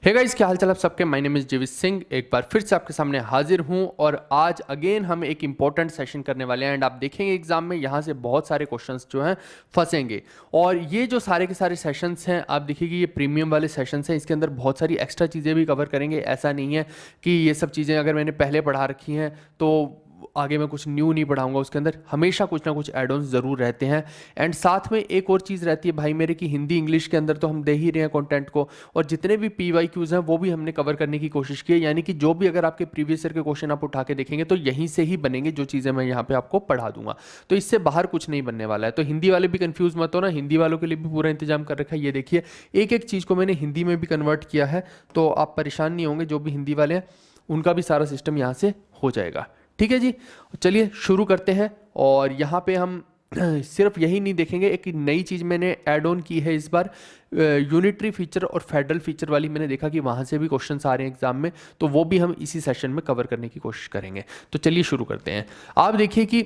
Hey guys, क्या हाल चाल आप सबके। My name is Jewish Singh, एक बार फिर से आपके सामने हाजिर हूं और आज अगेन हम एक इंपॉर्टेंट सेशन करने वाले हैं एंड आप देखेंगे एग्जाम में यहाँ से बहुत सारे क्वेश्चंस जो हैं फंसेंगे। और ये जो सारे के सारे सेशंस हैं आप देखिए कि ये प्रीमियम वाले सेशंस हैं, इसके अंदर बहुत सारी एक्स्ट्रा चीज़ें भी कवर करेंगे। ऐसा नहीं है कि ये सब चीज़ें अगर मैंने पहले पढ़ा रखी हैं तो आगे मैं कुछ न्यू नहीं पढ़ाऊंगा। उसके अंदर हमेशा कुछ ना कुछ एड ऑन्स ज़रूर रहते हैं। एंड साथ में एक और चीज़ रहती है भाई मेरे कि हिंदी इंग्लिश के अंदर तो हम दे ही रहे हैं कंटेंट को, और जितने भी PYQs हैं वो भी हमने कवर करने की कोशिश की है। यानी कि जो भी अगर आपके प्रीवियस ईयर के क्वेश्चन आप उठा के देखेंगे तो यहीं से ही बनेंगे जो चीज़ें मैं यहाँ पे आपको पढ़ा दूंगा। तो इससे बाहर कुछ नहीं बनने वाला है। तो हिंदी वाले भी कंफ्यूज मत हो ना, हिंदी वालों के लिए भी पूरा इंतजाम कर रखा है। ये देखिए एक एक चीज़ को मैंने हिंदी में भी कन्वर्ट किया है, तो आप परेशान नहीं होंगे। जो भी हिंदी वाले हैं उनका भी सारा सिस्टम यहाँ से हो जाएगा। ठीक है जी, चलिए शुरू करते हैं। और यहाँ पे हम सिर्फ यही नहीं देखेंगे, एक नई चीज़ मैंने ऐड ऑन की है इस बार। यूनिटरी फीचर और फेडरल फीचर वाली मैंने देखा कि वहाँ से भी क्वेश्चंस आ रहे हैं एग्जाम में, तो वो भी हम इसी सेशन में कवर करने की कोशिश करेंगे। तो चलिए शुरू करते हैं। आप देखिए कि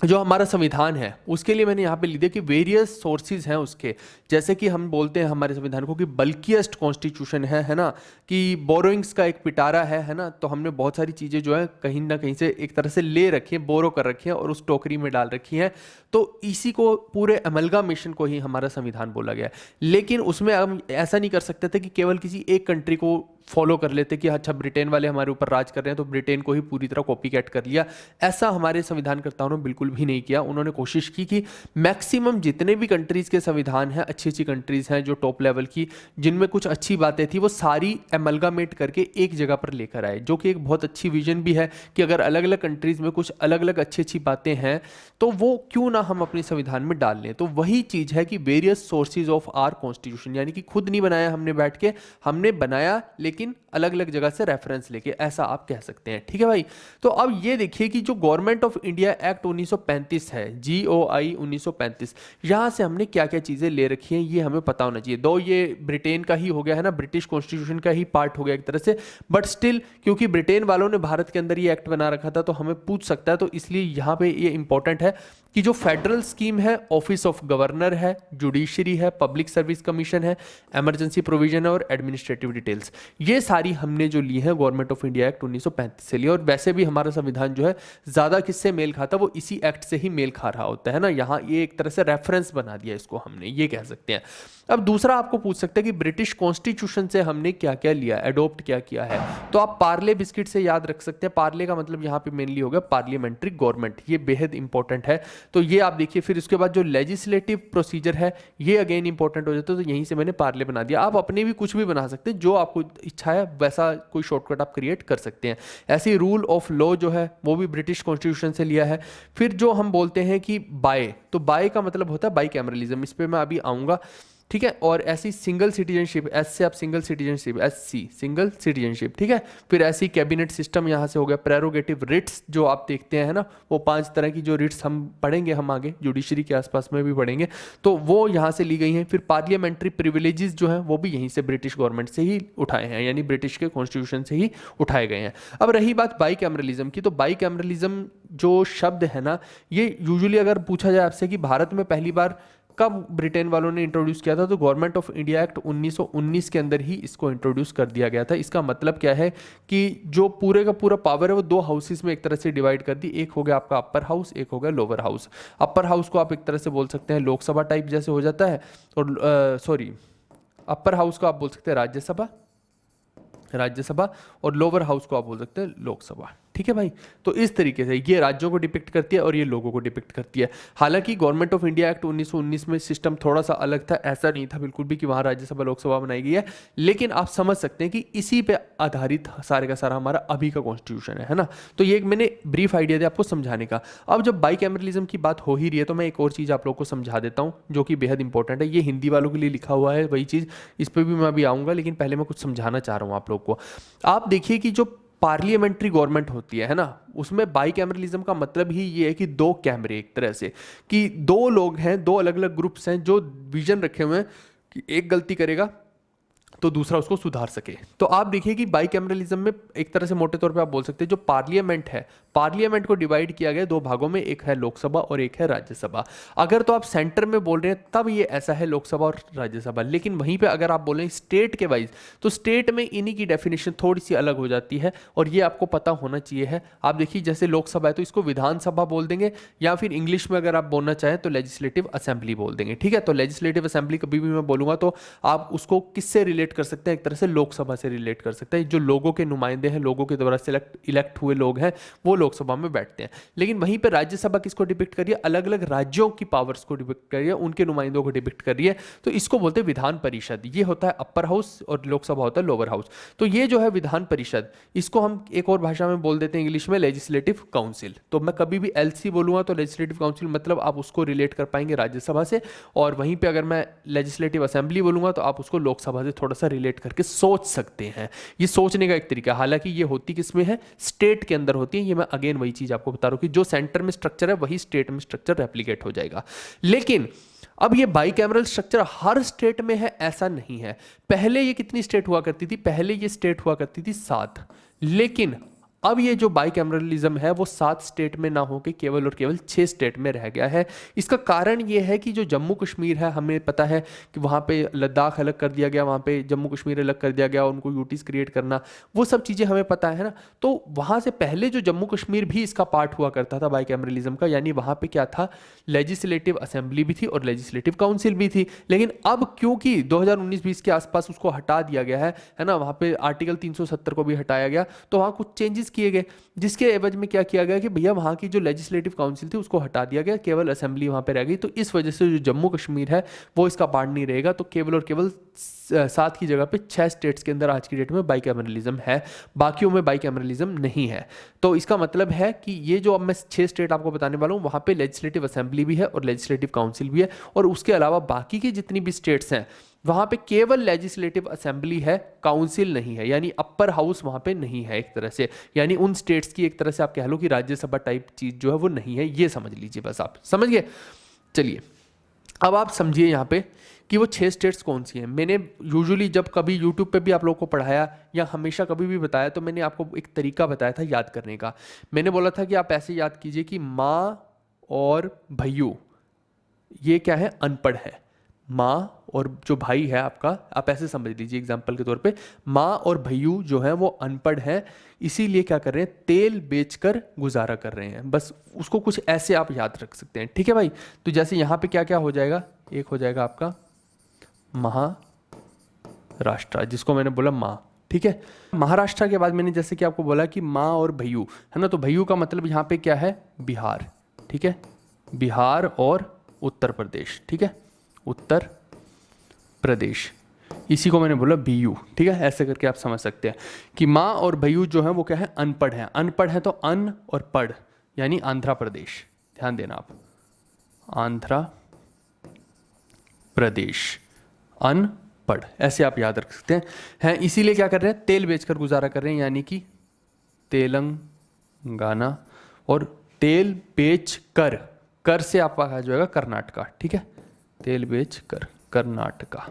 जो हमारा संविधान है उसके लिए मैंने यहाँ पे लिख दिया कि वेरियस सोर्सेज हैं उसके। जैसे कि हम बोलते हैं हमारे संविधान को कि बल्किएस्ट कॉन्स्टिट्यूशन है ना, कि बोरोइंग्स का एक पिटारा है ना। तो हमने बहुत सारी चीज़ें जो है कहीं ना कहीं से एक तरह से ले रखी हैं, बोरो कर रखी हैं और उस टोकरी में डाल रखी हैं। तो इसी को पूरे अमलगामेशन को ही हमारा संविधान बोला गया है। लेकिन उसमें हम ऐसा नहीं कर सकते थे कि केवल किसी एक कंट्री को फॉलो कर लेते कि अच्छा ब्रिटेन वाले हमारे ऊपर राज कर रहे हैं तो ब्रिटेन को ही पूरी तरह कॉपी कैट कर लिया। ऐसा हमारे संविधानकर्ताओं ने बिल्कुल भी नहीं किया। उन्होंने कोशिश की कि मैक्सिमम जितने भी कंट्रीज के संविधान हैं, अच्छी अच्छी कंट्रीज हैं जो टॉप लेवल की, जिनमें कुछ अच्छी बातें थी, वो सारी एमलगामेट करके एक जगह पर लेकर आए। जो कि एक बहुत अच्छी विजन भी है कि अगर अलग अलग कंट्रीज में कुछ अलग अलग अच्छी अच्छी बातें हैं तो वो क्यों ना हम अपने संविधान में डाल लें। तो वही चीज़ है कि various sources of our constitution, यानी कि खुद नहीं बनाया हमने बैठ के, हमने बनाया लेकिन अलग अलग जगह से रेफरेंस लेके, ऐसा आप कह सकते हैं। ठीक है भाई। तो अब ये देखिए कि जो गवर्नमेंट ऑफ इंडिया एक्ट 1935 है, GOI 1935, यहां से हमने क्या क्या चीजें ले रखी हैं ये हमें पता होना चाहिए। दो ये ब्रिटेन का ही हो गया है ना, ब्रिटिश कॉन्स्टिट्यूशन का ही पार्ट हो गया एक तरह से, बट स्टिल क्योंकि ब्रिटेन वालों ने भारत के अंदर ये एक्ट बना रखा था तो हमें पूछ सकता है, तो इसलिए यहां पे ये इंपॉर्टेंट है कि जो फेडरल स्कीम है, ऑफिस ऑफ गवर्नर है, जुडिशरी है, पब्लिक सर्विस कमीशन है, इमरजेंसी प्रोविजन है और एडमिनिस्ट्रेटिव डिटेल्स, ये सारी हमने जो ली है गवर्नमेंट ऑफ इंडिया एक्ट 1935 से ली। और वैसे भी हमारा संविधान जो है ज्यादा किससे मेल खाता, वो इसी एक्ट से ही मेल खा रहा होता है ना। यहाँ ये एक तरह से रेफरेंस बना दिया इसको हमने, ये कह सकते हैं। अब दूसरा आपको पूछ सकते हैं कि ब्रिटिश कॉन्स्टिट्यूशन से हमने क्या क्या लिया, एडोप्ट क्या किया है। तो आप पार्ले बिस्किट से याद रख सकते हैं। पार्ले का मतलब यहाँ पे मेनली हो गया पार्लियामेंट्री गवर्नमेंट, ये बेहद इंपॉर्टेंट है। तो ये आप देखिए। फिर उसके बाद जो लेजिस्लेटिव प्रोसीजर है ये अगेन इंपॉर्टेंट हो जाता है, तो यहीं से मैंने पार्ले बना दिया। आप अपने भी कुछ भी बना सकते हैं, जो आपको इच्छा है वैसा कोई शॉर्टकट आप क्रिएट कर सकते हैं। ऐसे ही रूल ऑफ लॉ जो है वो भी ब्रिटिश कॉन्स्टिट्यूशन से लिया है। फिर जो हम बोलते हैं कि बाय, तो बाय का मतलब होता है बाई कैमरलिज्म, इस पर मैं अभी आऊँगा। ठीक है। और ऐसी सिंगल सिटीजनशिप, एस से आप single citizenship, SC single citizenship. ठीक है। फिर ऐसी कैबिनेट सिस्टम यहाँ से हो गया। प्रेरोगेटिव रिट्स जो आप देखते हैं ना, वो 5 तरह की जो रिट्स हम पढ़ेंगे, हम आगे जुडिशरी के आसपास में भी पढ़ेंगे, तो वो यहाँ से ली गई हैं। फिर पार्लियामेंट्री प्रिविलेजेस जो हैं वो भी यहीं से ब्रिटिश गवर्नमेंट से ही उठाए हैं, यानी ब्रिटिश के कॉन्स्टिट्यूशन से ही उठाए गए हैं। अब रही बात बाई कैमरलिज्म की, तो बाई कैमरलिज्म जो शब्द है ना, ये यूजुअली अगर पूछा जाए आपसे कि भारत में पहली बार कब ब्रिटेन वालों ने इंट्रोड्यूस किया था, तो गवर्नमेंट ऑफ इंडिया एक्ट 1919 के अंदर ही इसको इंट्रोड्यूस कर दिया गया था। इसका मतलब क्या है कि जो पूरे का पूरा पावर है वो 2 हाउसेस में एक तरह से डिवाइड कर दी। एक हो गया आपका अपर हाउस, एक हो गया लोअर हाउस। अपर हाउस को आप एक तरह से बोल सकते हैं लोकसभा टाइप जैसे हो जाता है, और सॉरी, अपर हाउस को आप बोल सकते हैं राज्यसभा, और लोअर हाउस को आप बोल सकते हैं लोकसभा। ठीक है भाई। तो इस तरीके से ये राज्यों को डिपिक्ट करती है और ये लोगों को डिपिक्ट करती है। हालांकि गवर्नमेंट ऑफ इंडिया एक्ट 1919 में सिस्टम थोड़ा सा अलग था, ऐसा नहीं था बिल्कुल भी कि वहां राज्यसभा लोकसभा बनाई गई है, लेकिन आप समझ सकते हैं कि इसी पे आधारित सारे का सारा हमारा अभी का कॉन्स्टिट्यूशन है ना। तो ये एक मैंने ब्रीफ आइडिया दिया आपको समझाने का। अब जब बाई कैमरलिज्म की बात हो ही रही है तो मैं एक और चीज आप लोग को समझा देता हूँ जो कि बेहद इंपॉर्टेंट है। ये हिंदी वालों के लिए लिखा हुआ है वही चीज, इस पर भी मैं अभी आऊंगा, लेकिन पहले मैं कुछ समझाना चाह रहा हूँ आप लोग को। आप देखिए कि जो पार्लियामेंट्री गवर्नमेंट होती है ना, उसमें बाई कैमरलिज्म का मतलब ही ये है कि 2 कैमरे, एक तरह से कि 2 लोग हैं, 2 अलग अलग ग्रुप्स हैं जो विजन रखे हुए हैं कि एक गलती करेगा तो दूसरा उसको सुधार सके। तो आप देखिए कि बाई कैमरलिज्म में एक तरह से मोटे तौर पे आप बोल सकते हैं जो पार्लियामेंट है, पार्लियामेंट को डिवाइड किया गया दो भागों में, एक है लोकसभा और एक है राज्यसभा। अगर तो आप सेंटर में बोल रहे हैं तब ये ऐसा है लोकसभा और राज्यसभा, लेकिन वहीं पे अगर आप बोल रहे हैं स्टेट के वाइज, तो स्टेट में इन्हीं की डेफिनेशन थोड़ी सी अलग हो जाती है और ये आपको पता होना चाहिए है। आप देखिए जैसे लोकसभा है तो इसको विधानसभा बोल देंगे, या फिर इंग्लिश में अगर आप बोलना चाहें तो लेजिस्लेटिव असेंबली बोल देंगे, ठीक है। तो लेजिस्लेटिव असेंबली कभी भी मैं बोलूंगा तो आप उसको किससे रिलेट कर सकते हैं, एक तरह से लोकसभा से रिलेट कर सकते हैं। जो लोगों के नुमाइंदे हैं, लोगों के द्वारा इलेक्ट हुए लोग हैं, वो लोकसभा में बैठते हैं। लेकिन वहीं पर राज्यसभा किसको डिपिक्ट करिए, अलग अलग राज्यों की पावर्स को डिपिक्ट करिए, उनके नुमाइंदों को डिपिक्ट करिए, तो इसको बोलते हैं विधान परिषद। ये होता है अपर हाउस और लोकसभा होता है लोअर हाउस। तो ये जो है विधान परिषद, इसको हम एक और भाषा में बोल देते हैं इंग्लिश में लेजिस्लेटिव काउंसिल। तो मैं कभी भी एलसी बोलूंगा तो लेजिस्लेटिव काउंसिल मतलब आप उसको रिलेट कर पाएंगे राज्यसभा से, और वहीं पे अगर मैं लेजिस्लेटिव असेंबली बोलूंगा तो आप उसको लोकसभा से थोड़ा सा रिलेट करके सोच सकते हैं। ये सोचने का एक तरीका, हालांकि ये होती किसमें है, स्टेट के अंदर होती है। ये मैं अगेन वही चीज आपको बता रहा हूं कि जो सेंटर में स्ट्रक्चर है वही स्टेट में स्ट्रक्चर रेप्लिकेट हो जाएगा। लेकिन अब ये बाइकैमरल स्ट्रक्चर हर स्टेट में है ऐसा नहीं है। पहले ये कितनी स्टेट हुआ करती थी, पहले ये स्टेट हुआ करती थी 7, लेकिन अब ये जो बाइकैमरलिज्म है वो 7 स्टेट में ना होकर केवल और केवल 6 स्टेट में रह गया है। इसका कारण ये है कि जो जम्मू कश्मीर है, हमें पता है कि वहाँ पे लद्दाख अलग कर दिया गया, वहाँ पे जम्मू कश्मीर अलग कर दिया गया, उनको यूटीज क्रिएट करना, वो सब चीज़ें हमें पता है ना। तो वहाँ से पहले जो जम्मू कश्मीर भी इसका पार्ट हुआ करता था बाइकैमरलिज्म का, यानी वहाँ पर क्या था, लेजिस्लेटिव असेंबली भी थी और लेजिस्लेटिव काउंसिल भी थी। लेकिन अब क्योंकि 2019-20 के आसपास उसको हटा दिया गया है ना, वहाँ पे आर्टिकल 370 को भी हटाया गया, तो वहाँ कुछ चेंजेस किए गए, जिसके एवज में क्या किया गया कि भैया वहाँ की जो लेजिस्लेटिव काउंसिल थी उसको हटा दिया गया, केवल असेंबली वहाँ पे रह गई। तो इस वजह से जो जम्मू कश्मीर है वो इसका पार्ट नहीं रहेगा, तो केवल और केवल 7 की जगह पे 6 स्टेट्स के अंदर आज की डेट में बाइकैमरलिज्म है, बाकियों में बाइकैमरलिज्म नहीं है। तो इसका मतलब है कि ये जो अब मैं 6 स्टेट आपको बताने वाला हूँ, वहाँ पे लेजिस्लेटिव असेंबली भी है और लेजिस्लेटिव काउंसिल भी है, और उसके अलावा बाकी की जितनी भी स्टेट्स हैं वहाँ पे केवल लेजिस्लेटिव असेंबली है, काउंसिल नहीं है, यानी अपर हाउस वहाँ पे नहीं है एक तरह से। यानी उन स्टेट्स की एक तरह से आप कह लो कि राज्यसभा टाइप चीज़ जो है वो नहीं है, ये समझ लीजिए, बस आप समझ गए। चलिए अब आप समझिए यहाँ पे कि वो 6 स्टेट्स कौन सी हैं। मैंने यूजुअली जब कभी यूट्यूब पे भी आप लोगों को पढ़ाया या हमेशा कभी भी बताया तो मैंने आपको एक तरीका बताया था याद करने का। मैंने बोला था कि आप ऐसे याद कीजिए कि माँ और भैयू ये क्या है, अनपढ़ है। माँ और जो भाई है आपका, आप ऐसे समझ लीजिए एग्जाम्पल के तौर पे, माँ और भैयू जो है वो अनपढ़ हैं, इसीलिए क्या कर रहे हैं, तेल बेचकर गुजारा कर रहे हैं। बस उसको कुछ ऐसे आप याद रख सकते हैं, ठीक है भाई। तो जैसे यहाँ पे क्या क्या हो जाएगा, एक हो जाएगा आपका महाराष्ट्र, जिसको मैंने बोला माँ, ठीक है। महाराष्ट्र के बाद मैंने जैसे कि आपको बोला कि माँ और भैयू है ना, तो भैयू का मतलब यहाँ पे क्या है, बिहार, ठीक है, बिहार और उत्तर प्रदेश, ठीक है, उत्तर प्रदेश, इसी को मैंने बोला बीयू, ठीक है। ऐसे करके आप समझ सकते हैं कि माँ और भैयू जो है वो क्या है, अनपढ़ है। अनपढ़ है तो अन और पढ़, यानी आंध्र प्रदेश, ध्यान देना आप, आंध्र प्रदेश, अनपढ़, ऐसे आप याद रख सकते हैं। इसीलिए क्या कर रहे हैं, तेल बेचकर गुजारा कर रहे हैं, यानी कि तेलंगाना, और तेल बेच कर, कर से आपका कहा जाएगा कर्नाटका, ठीक है, तेल बेच कर कर्नाटका।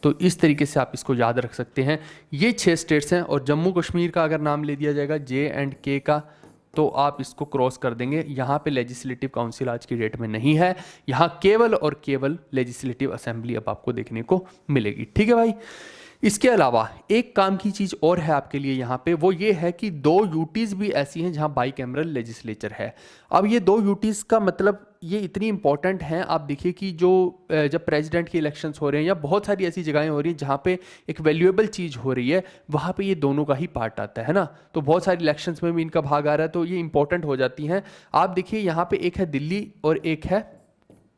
तो इस तरीके से आप इसको याद रख सकते हैं। ये 6 स्टेट्स हैं, और जम्मू कश्मीर का अगर नाम ले दिया जाएगा J&K का, तो आप इसको क्रॉस कर देंगे। यहाँ पे लेजिस्लेटिव काउंसिल आज की डेट में नहीं है, यहाँ केवल और केवल लेजिस्लेटिव असेंबली अब आपको देखने को मिलेगी, ठीक है भाई। इसके अलावा एक काम की चीज़ और है आपके लिए यहाँ पे, वो ये है कि 2 यूटीज़ भी ऐसी हैं जहाँ बाइकैमरल लेजिस्लेचर है। अब ये 2 यूटीज़ का मतलब ये इतनी इंपॉर्टेंट हैं, आप देखिए कि जो जब प्रेसिडेंट के इलेक्शंस हो रहे हैं या बहुत सारी ऐसी जगहें हो रही हैं जहाँ पे एक वैल्यूएबल चीज़ हो रही है, वहाँ पे ये दोनों का ही पार्ट आता है ना। तो बहुत सारी इलेक्शंस में भी इनका भाग आ रहा है, तो ये इंपॉर्टेंट हो जाती हैं। आप देखिए यहाँ पे एक है दिल्ली और एक है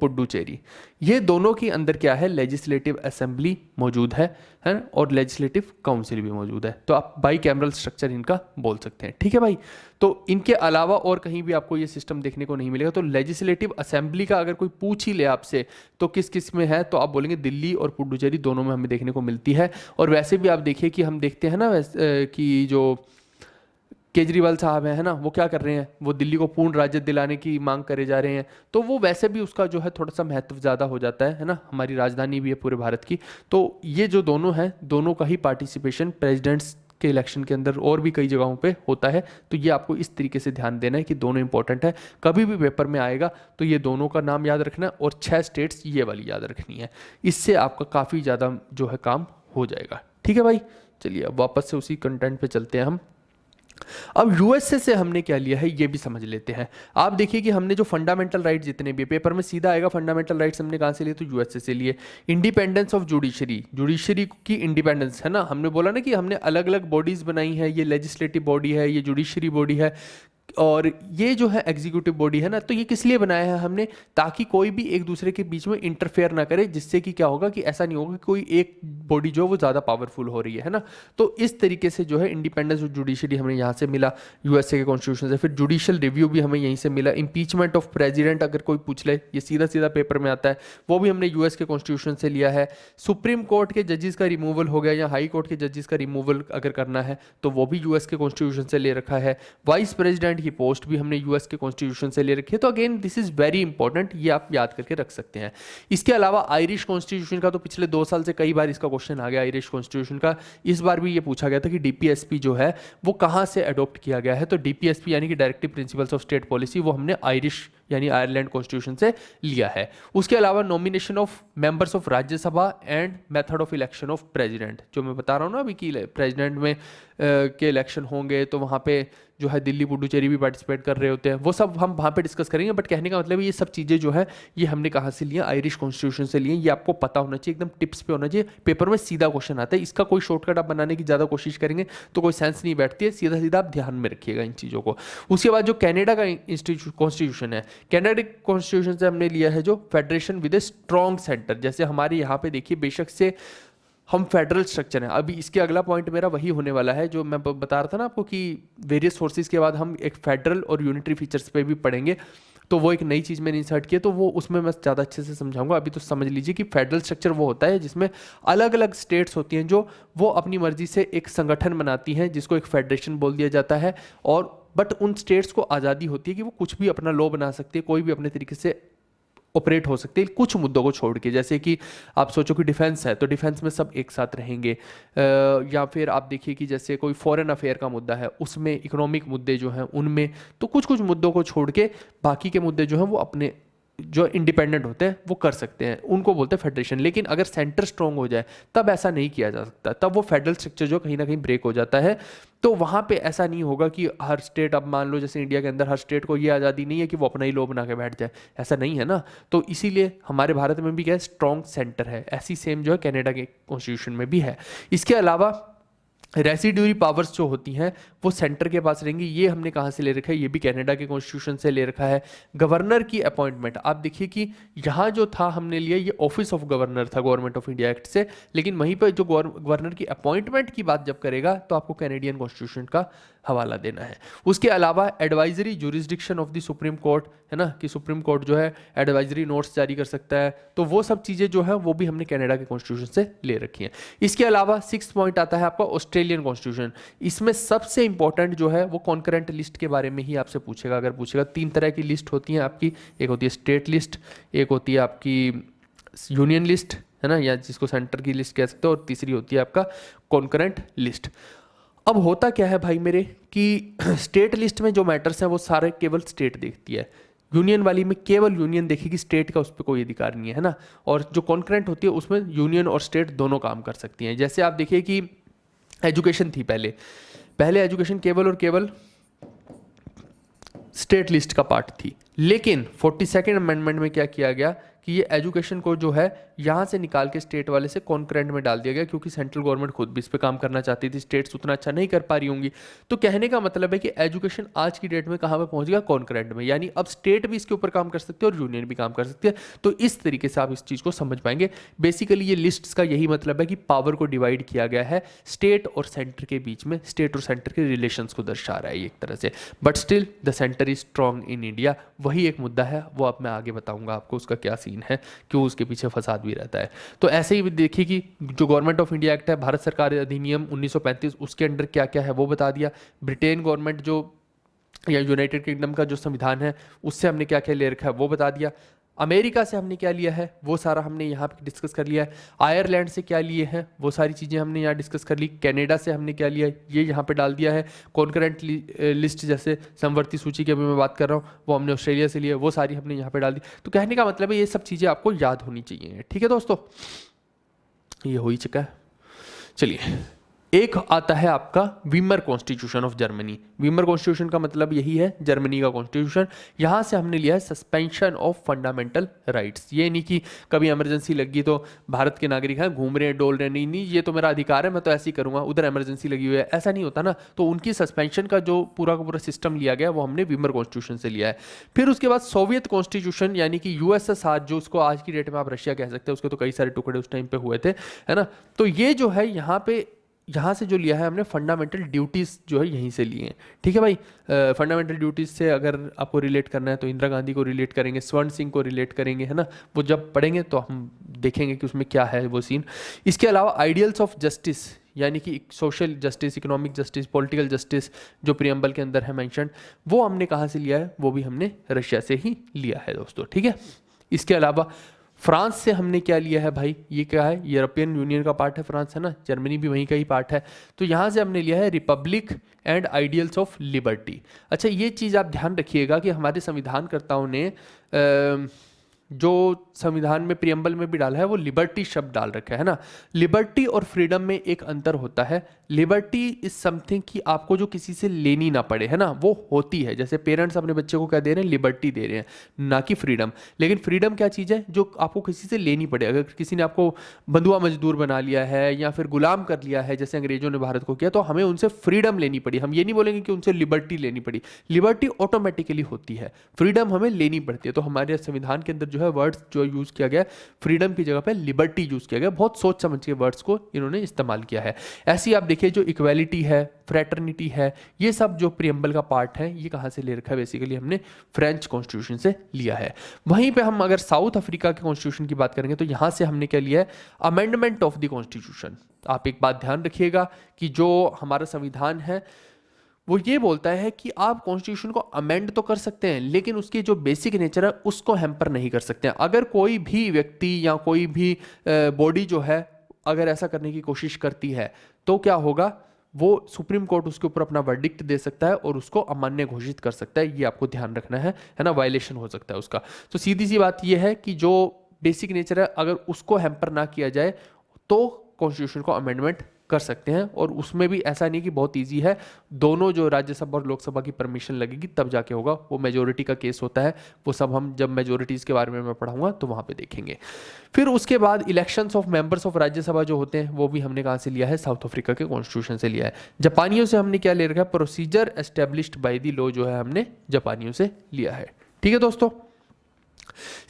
पुडुचेरी, ये दोनों के अंदर क्या है, लेजिस्लेटिव असेंबली मौजूद है ना, और लेजिस्लेटिव काउंसिल भी मौजूद है। तो आप बाइकैमरल स्ट्रक्चर इनका बोल सकते हैं, ठीक है भाई। तो इनके अलावा और कहीं भी आपको ये सिस्टम देखने को नहीं मिलेगा। तो लेजिस्लेटिव असेंबली का अगर कोई पूछ ही ले आपसे तो किस किस में है, तो आप बोलेंगे दिल्ली और पुडुचेरी दोनों में हमें देखने को मिलती है। और वैसे भी आप देखिए कि हम देखते हैं ना कि जो केजरीवाल साहब हैं, है ना, वो क्या कर रहे हैं, वो दिल्ली को पूर्ण राज्य दिलाने की मांग करे जा रहे हैं। तो वो वैसे भी उसका जो है थोड़ा सा महत्व ज़्यादा हो जाता है ना, हमारी राजधानी भी है पूरे भारत की। तो ये जो दोनों हैं, दोनों का ही पार्टिसिपेशन प्रेसिडेंट्स के इलेक्शन के अंदर और भी कई जगहों पे होता है। तो ये आपको इस तरीके से ध्यान देना है कि दोनों इंपॉर्टेंट है, कभी भी पेपर में आएगा तो ये दोनों का नाम याद रखना है और 6 स्टेट्स ये वाली याद रखनी है। इससे आपका काफ़ी ज़्यादा जो है काम हो जाएगा। ठीक है भाई, चलिए अब वापस से उसी कंटेंट पे चलते हैं हम। अब यूएसए से हमने क्या लिया है ये भी समझ लेते हैं। आप देखिए कि हमने जो फंडामेंटल राइट जितने भी पेपर में सीधा आएगा, फंडामेंटल राइट्स हमने कहाँ से लिए, तो यूएसए से लिए। इंडिपेंडेंस ऑफ जुडिशरी, जुडिशरी की इंडिपेंडेंस है ना, हमने बोला ना कि हमने अलग अलग बॉडीज बनाई है, ये लेजिस्लेटिव बॉडी है, ये जुडिशरी बॉडी है और ये जो है एग्जीक्यूटिव बॉडी है ना। तो ये किस लिए बनाया है हमने, ताकि कोई भी एक दूसरे के बीच में इंटरफेयर ना करे, जिससे कि क्या होगा कि ऐसा नहीं होगा कि कोई एक बॉडी जो वो ज़्यादा पावरफुल हो रही है ना। तो इस तरीके से जो है इंडिपेंडेंस ऑफ जुडिशरी हमें यहाँ से मिला यूएसए के कॉन्स्टिट्यूशन से। फिर जुडिशियल रिव्यू भी हमें यहीं से मिला। इम्पीचमेंट ऑफ प्रेसिडेंट अगर कोई पूछ ले, ये सीधा सीधा पेपर में आता है, वो भी हमने यूएस के कॉन्स्टिट्यूशन से लिया है। सुप्रीम कोर्ट के जजेस का रिमूवल हो गया या हाई कोर्ट के जजेस का रिमूवल अगर करना है तो वो भी यूएस के कॉन्स्टिट्यूशन से ले रखा है। वाइस प्रेसिडेंट की पोस्ट भी हमने यूएस के कॉन्स्टिट्यूशन से ले रखी है। तो again this is very important, ये आप याद करके रख सकते हैं। इसके अलावा आयरिश कॉन्स्टिट्यूशन का तो पिछले 2 साल से कई बार इसका क्वेश्चन आ गया आयरिश कॉन्स्टिट्यूशन का। इस बार भी ये पूछा गया था कि डीपीएसपी जो है वो कहाँ से अडॉप्ट किया गया है। तो डीपीएसपी यानी कि directive principles of state policy, वो हमने आयरिश यानी आयरलैंड कॉन्स्टिट्यूशन से लिया है। उसके अलावा nomination of members of Rajya Sabha and method of election of president, जो मैं बता रहा हूँ ना अभी कि प्रेसिडेंट में के इलेक्शन होंगे तो वहाँ पे जो है दिल्ली पुडुचेरी भी पार्टिसिपेट कर रहे होते हैं, वो सब हम वहाँ पे डिस्कस करेंगे। बट कहने का मतलब ये सब चीज़ें जो है ये हमने कहाँ से लिया, आयरिश कॉन्स्टिट्यूशन से लिए। ये आपको पता होना चाहिए, एकदम टिप्स पे होना चाहिए, पेपर में सीधा क्वेश्चन आता है। इसका कोई शॉर्टकट आप बनाने की ज़्यादा कोशिश करेंगे तो कोई सेंस नहीं बैठती है, सीधा सीधा आप ध्यान में रखिएगा इन चीज़ों को। उसके बाद जो कनाडा का कॉन्स्टिट्यूशन है, कनाडा कॉन्स्टिट्यूशन से हमने लिया है जो federation with a strong centre. जैसे हमारे यहाँ पे देखिए बेशक से हम फेडरल स्ट्रक्चर है, अभी इसके अगला पॉइंट मेरा वही होने वाला है जो मैं बता रहा था ना आपको कि वेरियस फोर्सेस के बाद हम एक फेडरल और यूनिटरी फीचर्स पे भी पढ़ेंगे। तो वो एक नई चीज़ मैंने इंसर्ट की है, तो वो उसमें मैं ज़्यादा अच्छे से समझाऊंगा। अभी तो समझ लीजिए कि फेडरल स्ट्रक्चर वो होता है जिसमें अलग अलग स्टेट्स होती हैं जो वो अपनी मर्जी से एक संगठन बनाती हैं, जिसको एक फेडरेशन बोल दिया जाता है। और बट उन स्टेट्स को आज़ादी होती है कि वो कुछ भी अपना लॉ बना सकती है, कोई भी अपने तरीके से ऑपरेट हो सकते हैं कुछ मुद्दों को छोड़ के। जैसे कि आप सोचो कि डिफेंस है तो डिफेंस में सब एक साथ रहेंगे, या फिर आप देखिए कि जैसे कोई फॉरेन अफेयर का मुद्दा है उसमें इकोनॉमिक मुद्दे जो हैं उनमें, तो कुछ कुछ मुद्दों को छोड़ के बाकी के मुद्दे जो हैं वो अपने जो इंडिपेंडेंट होते हैं वो कर सकते हैं, उनको बोलते हैं फेडरेशन। लेकिन अगर सेंटर स्ट्रांग हो जाए तब ऐसा नहीं किया जा सकता, तब वो फेडरल स्ट्रक्चर जो कहीं ना कहीं ब्रेक हो जाता है। तो वहाँ पे ऐसा नहीं होगा कि हर स्टेट, अब मान लो जैसे इंडिया के अंदर हर स्टेट को ये आज़ादी नहीं है कि वो अपना ही लॉ बना के बैठ जाए, ऐसा नहीं है ना। तो इसीलिए हमारे भारत में भी क्या है, स्ट्रॉन्ग सेंटर है। ऐसी सेम जो है कनाडा के कॉन्स्टिट्यूशन में भी है। इसके अलावा रेसिड्यूरी पावर्स जो होती हैं वो सेंटर के पास रहेंगी। ये हमने कहाँ से ले रखा है, ये भी कनाडा के कॉन्स्टिट्यूशन से ले रखा है। गवर्नर की अपॉइंटमेंट, आप देखिए कि यहाँ जो था हमने लिया ये ऑफिस ऑफ गवर्नर था गवर्नमेंट ऑफ इंडिया एक्ट से, लेकिन वहीं पर जो गवर्नर की अपॉइंटमेंट की बात जब करेगा तो आपको कैनेडियन कॉन्स्टिट्यूशन का हवाला देना है। उसके अलावा advisory jurisdiction of the supreme court है ना, कि सुप्रीम कोर्ट जो है एडवाइजरी नोट्स जारी कर सकता है, तो वो सब चीज़ें जो है वो भी हमने कनाडा के कॉन्स्टिट्यूशन से ले रखी हैं। इसके अलावा 6 पॉइंट आता है आपका ऑस्ट्रेलियन कॉन्स्टिट्यूशन। इसमें सबसे इंपॉर्टेंट जो है वो कॉन्करेंट लिस्ट के बारे में ही आपसे पूछेगा, अगर पूछेगा। 3 तरह की लिस्ट होती है आपकी, एक होती है स्टेट लिस्ट, एक होती है आपकी यूनियन लिस्ट है ना, या जिसको सेंटर की लिस्ट कह सकते हो, और तीसरी होती है आपका कॉन्करेंट लिस्ट। अब होता क्या है भाई मेरे कि स्टेट लिस्ट में जो मैटर्स हैं वो सारे केवल स्टेट देखती है, यूनियन वाली में केवल यूनियन देखेगी, स्टेट का उस पर कोई अधिकार नहीं है ना। और जो कॉन्करेंट होती है उसमें यूनियन और स्टेट दोनों काम कर सकती हैं। जैसे आप देखिए कि एजुकेशन थी पहले एजुकेशन केवल और केवल स्टेट लिस्ट का पार्ट थी, लेकिन 42nd अमेंडमेंट में क्या किया गया कि ये एजुकेशन को जो है यहाँ से निकाल के स्टेट वाले से कॉन्करेंट में डाल दिया गया, क्योंकि सेंट्रल गवर्नमेंट खुद भी इस पे काम करना चाहती थी, स्टेट्स उतना अच्छा नहीं कर पा रही होंगी। तो कहने का मतलब है कि एजुकेशन आज की डेट में कहाँ पे पहुँच गया, कॉन्करेंट में, यानी अब स्टेट भी इसके ऊपर काम कर सकते हैं और यूनियन भी काम कर सकती है। तो इस तरीके से आप इस चीज़ को समझ पाएंगे। बेसिकली ये लिस्ट्स का यही मतलब है कि पावर को डिवाइड किया गया है स्टेट और सेंटर के बीच में, स्टेट और सेंटर के रिलेशंस को दर्शा रहा है एक तरह से। But still the centre is strong in India, वही एक मुद्दा है, वो अब मैं आगे बताऊंगा आपको उसका क्या सीन है, क्यों उसके पीछे फसाद भी रहता है। तो ऐसे ही देखिए कि जो गवर्नमेंट ऑफ इंडिया एक्ट है, भारत सरकार अधिनियम 1935, उसके अंडर क्या क्या है वो बता दिया। ब्रिटेन गवर्नमेंट जो या यूनाइटेड किंगडम का जो संविधान है उससे हमने क्या क्या ले रखा है वो बता दिया। अमेरिका से हमने क्या लिया है वो सारा हमने यहाँ पे डिस्कस कर लिया है। आयरलैंड से क्या लिए हैं वो सारी चीज़ें हमने यहाँ डिस्कस कर ली। कनाडा से हमने क्या लिया है ये यहाँ पे डाल दिया है। कॉन्करेंट लिस्ट जैसे समवर्ती सूची की अभी मैं बात कर रहा हूँ वो हमने ऑस्ट्रेलिया से लिया है, वो सारी हमने यहाँ पे डाल दी। तो कहने का मतलब है ये सब चीज़ें आपको याद होनी चाहिए। ठीक है दोस्तों, ये हो ही चुका है। चलिए, एक आता है आपका Weimar constitution of Germany. Weimar constitution का मतलब यही है जर्मनी का कॉन्स्टिट्यूशन। यहाँ से हमने लिया है सस्पेंशन ऑफ फंडामेंटल राइट्स। ये नहीं कि कभी इमरजेंसी लगी तो भारत के नागरिक हैं घूम रहे हैं डोल रहे हैं, नहीं नहीं ये तो मेरा अधिकार है मैं तो ऐसे ही करूँगा, उधर इमरजेंसी लगी हुई है, ऐसा नहीं होता ना। तो उनकी सस्पेंशन का जो पूरा का पूरा सिस्टम लिया गया वो हमने वीमर कॉन्स्टिट्यूशन से लिया है। फिर उसके बाद सोवियत कॉन्स्टिट्यूशन यानी कि यूएसएसआर, जो उसको आज की डेट में आप रशिया कह सकते हैं, उसके तो कई सारे टुकड़े उस टाइम पे हुए थे, है ना। तो ये जो है यहाँ से जो लिया है हमने फंडामेंटल ड्यूटीज़ जो है यहीं से लिए हैं। ठीक है भाई, फंडामेंटल ड्यूटीज़ से अगर आपको रिलेट करना है तो इंदिरा गांधी को रिलेट करेंगे, स्वर्ण सिंह को रिलेट करेंगे, है ना। वो जब पढ़ेंगे तो हम देखेंगे कि उसमें क्या है वो सीन। इसके अलावा आइडियल्स ऑफ जस्टिस यानी कि social justice, economic justice, political justice जो प्रियम्बल के अंदर है मेंशन, वो हमने कहाँ से लिया है वो भी हमने रशिया से ही लिया है दोस्तों। ठीक है, इसके अलावा फ्रांस से हमने क्या लिया है भाई, ये क्या है यूरोपियन यूनियन का पार्ट है फ्रांस, है ना। जर्मनी भी वहीं का ही पार्ट है। तो यहाँ से हमने लिया है Republic and ideals of liberty. अच्छा, ये चीज़ आप ध्यान रखिएगा कि हमारे संविधानकर्ताओं ने जो संविधान में प्रियम्बल में भी डाला है वो लिबर्टी शब्द डाल रखा है ना। लिबर्टी और फ्रीडम में एक अंतर होता है। लिबर्टी इज समथिंग कि आपको जो किसी से लेनी ना पड़े, है ना, वो होती है। जैसे पेरेंट्स अपने बच्चे को क्या दे रहे हैं, लिबर्टी दे रहे हैं, ना कि फ्रीडम। लेकिन फ्रीडम क्या चीज़ है, जो आपको किसी से लेनी पड़े। अगर किसी ने आपको बंधुआ मजदूर बना लिया है या फिर गुलाम कर लिया है जैसे अंग्रेजों ने भारत को किया, तो हमें उनसे फ्रीडम लेनी पड़ी। हम ये नहीं बोलेंगे कि उनसे लिबर्टी लेनी पड़ी, लिबर्टी ऑटोमेटिकली होती है, फ्रीडम हमें लेनी पड़ती है। तो हमारे संविधान के अंदर जो है वर्ड्स जो यूज किया गया, फ्रीडम की जगह पे लिबर्टी यूज किया गया। बहुत सोच समझ के वर्ड्स को इन्होंने इस्तेमाल किया है। ऐसे ही आप देखिए जो इक्वालिटी है, फ्रेटर्निटी है, ये सब जो प्रियम्बल का पार्ट है ये कहाँ से ले रखा है, बेसिकली हमने फ्रेंच कॉन्स्टिट्यूशन से लिया है। वहीं पे हम अगर साउथ अफ्रीका के कॉन्स्टिट्यूशन की बात करेंगे तो यहाँ से हमने क्या लिया है, अमेंडमेंट ऑफ द कॉन्स्टिट्यूशन। आप एक बात ध्यान रखिएगा कि जो हमारा संविधान है वो ये बोलता है कि आप कॉन्स्टिट्यूशन को अमेंड तो कर सकते हैं लेकिन उसकी जो बेसिक नेचर है उसको हैम्पर नहीं कर सकते हैं। अगर कोई भी व्यक्ति या कोई भी बॉडी जो है अगर ऐसा करने की कोशिश करती है तो क्या होगा, वो सुप्रीम कोर्ट उसके ऊपर अपना वर्डिक्ट दे सकता है और उसको अमान्य घोषित कर सकता है। ये आपको ध्यान रखना है ना, वायलेशन हो सकता है उसका। तो सीधी सी बात ये है कि जो बेसिक नेचर है अगर उसको हैम्पर ना किया जाए तो कॉन्स्टिट्यूशन को अमेंडमेंट कर सकते हैं। और उसमें भी ऐसा नहीं कि बहुत इजी है, दोनों जो राज्यसभा और लोकसभा की परमिशन लगेगी तब जाके होगा, वो मेजोरिटी का केस होता है। वो सब हम जब मेजोरिटीज़ के बारे में मैं पढ़ाऊंगा तो वहाँ पे देखेंगे। फिर उसके बाद elections of members of Rajya Sabha जो होते हैं वो भी हमने कहाँ से लिया है, साउथ अफ्रीका के कॉन्स्टिट्यूशन से लिया है। जापानियों से हमने क्या ले रखा है, procedure established by the law जो है हमने जापानियों से लिया है। ठीक है दोस्तों,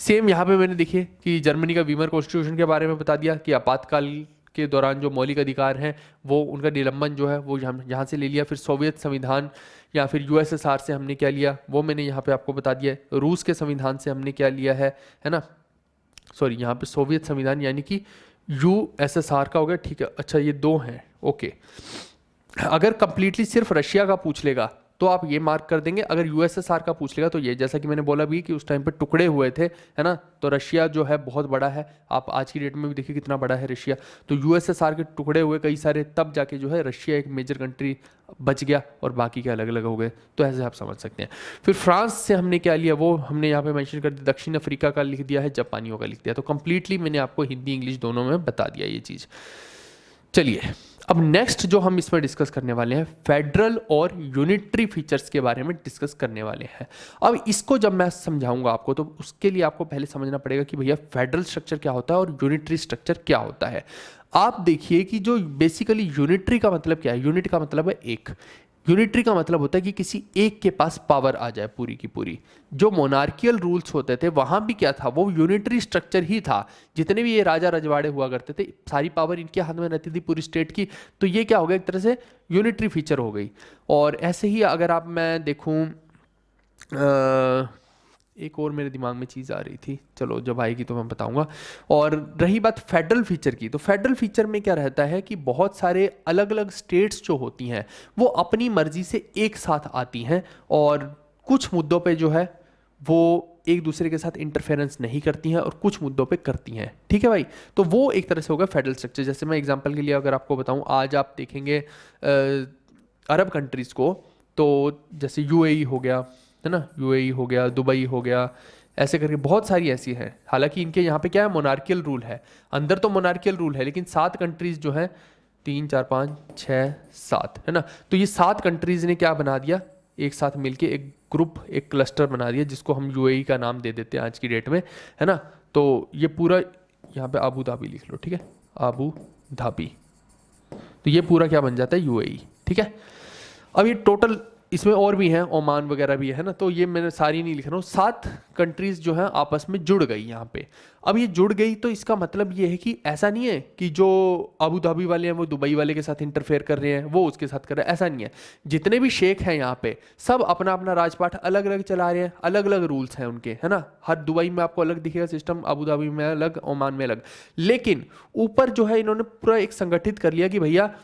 सेम यहाँ पे मैंने देखिए कि जर्मनी का वीमर कॉन्स्टिट्यूशन के बारे में बता दिया कि आपातकाल के दौरान जो मौलिक अधिकार हैं वो उनका निलंबन जो है वो यहाँ से ले लिया। फिर सोवियत संविधान या फिर यूएसएसआर से हमने क्या लिया वो मैंने यहाँ पे आपको बता दिया है। रूस के संविधान से हमने क्या लिया है ना, सॉरी यहाँ पे सोवियत संविधान यानी कि यूएसएसआर का हो गया। ठीक है, अच्छा ये दो हैं, ओके। अगर कंप्लीटली सिर्फ रशिया का पूछ लेगा तो आप ये मार्क कर देंगे, अगर यूएसएसआर का पूछ लेगा तो ये, जैसा कि मैंने बोला भी कि उस टाइम पे टुकड़े हुए थे, है ना। तो रशिया जो है बहुत बड़ा है, आप आज की डेट में भी देखिए कितना बड़ा है रशिया। तो यूएसएसआर के टुकड़े हुए कई सारे, तब जाके जो है रशिया एक मेजर कंट्री बच गया और बाकी के अलग अलग हो गए। तो ऐसे आप समझ सकते हैं। फिर फ्रांस से हमने क्या लिया वो हमने यहाँ पे मेंशन कर दिया, दक्षिण अफ्रीका का लिख दिया है, जापानियों का लिख दिया। तो कंप्लीटली मैंने आपको हिंदी इंग्लिश दोनों में बता दिया ये चीज़। चलिए, अब नेक्स्ट जो हम इसमें डिस्कस करने वाले हैं फेडरल और यूनिटरी फीचर्स के बारे में डिस्कस करने वाले हैं। अब इसको जब मैं समझाऊंगा आपको तो उसके लिए आपको पहले समझना पड़ेगा कि भैया फेडरल स्ट्रक्चर क्या होता है और यूनिटरी स्ट्रक्चर क्या होता है। आप देखिए कि जो बेसिकली यूनिटरी का मतलब क्या है, यूनिट का मतलब है एक, यूनिटरी का मतलब होता है कि किसी एक के पास पावर आ जाए पूरी की पूरी। जो मोनार्कियल रूल्स होते थे वहां भी क्या था, वो यूनिटरी स्ट्रक्चर ही था। जितने भी ये राजा रजवाड़े हुआ करते थे सारी पावर इनके हाथ में रहती थी पूरी स्टेट की। तो ये क्या हो गया, एक तरह से यूनिटरी फीचर हो गई। और ऐसे ही अगर आप मैं देखूं एक और मेरे दिमाग में चीज़ आ रही थी, चलो जब आएगी तो मैं बताऊंगा। और रही बात फेडरल फीचर की, तो फेडरल फीचर में क्या रहता है कि बहुत सारे अलग अलग स्टेट्स जो होती हैं वो अपनी मर्जी से एक साथ आती हैं और कुछ मुद्दों पे जो है वो एक दूसरे के साथ इंटरफेरेंस नहीं करती हैं और कुछ मुद्दों पे करती हैं, ठीक है भाई। तो वो एक तरह से होगा फेडरल स्ट्रक्चर। जैसे मैं एग्जांपल के लिए अगर आपको बताऊं, आज आप देखेंगे अरब कंट्रीज़ को, तो जैसे यूएई हो गया, है ना, यूएई हो गया, दुबई हो गया, ऐसे करके बहुत सारी ऐसी हैं। हालांकि इनके यहाँ पे क्या है, मोनार्कियल रूल है, अंदर तो मोनार्कियल रूल है, लेकिन 7 कंट्रीज़ जो हैं, 3 4 5 6 7, है ना, तो ये 7 कंट्रीज़ ने क्या बना दिया, एक साथ मिलके एक ग्रुप, एक क्लस्टर बना दिया, जिसको हम यूएई का नाम दे देते हैं आज की डेट में, है ना। तो ये पूरा यहाँ पे आबू धाबी लिख लो, ठीक है, आबू धाबी, तो ये पूरा क्या बन जाता है, यूएई, ठीक है। अब ये टोटल, इसमें और भी हैं, ओमान वगैरह भी है ना, तो ये मैंने सारी नहीं लिख रहा हूँ, 7 कंट्रीज जो हैं आपस में जुड़ गई यहाँ पे। अब ये जुड़ गई तो इसका मतलब ये है कि ऐसा नहीं है कि जो अबू धाबी वाले हैं वो दुबई वाले के साथ इंटरफेयर कर रहे हैं, वो उसके साथ कर रहे हैं, ऐसा नहीं है। जितने भी शेख हैं यहाँ पे सब अपना अपना राजपाट अलग अलग चला रहे हैं, अलग अलग रूल्स हैं उनके, है ना। हर दुबई में आपको अलग दिखेगा सिस्टम, अबू धाबी में अलग, ओमान में अलग, लेकिन ऊपर जो है इन्होंने पूरा एक संगठित कर लिया कि भैया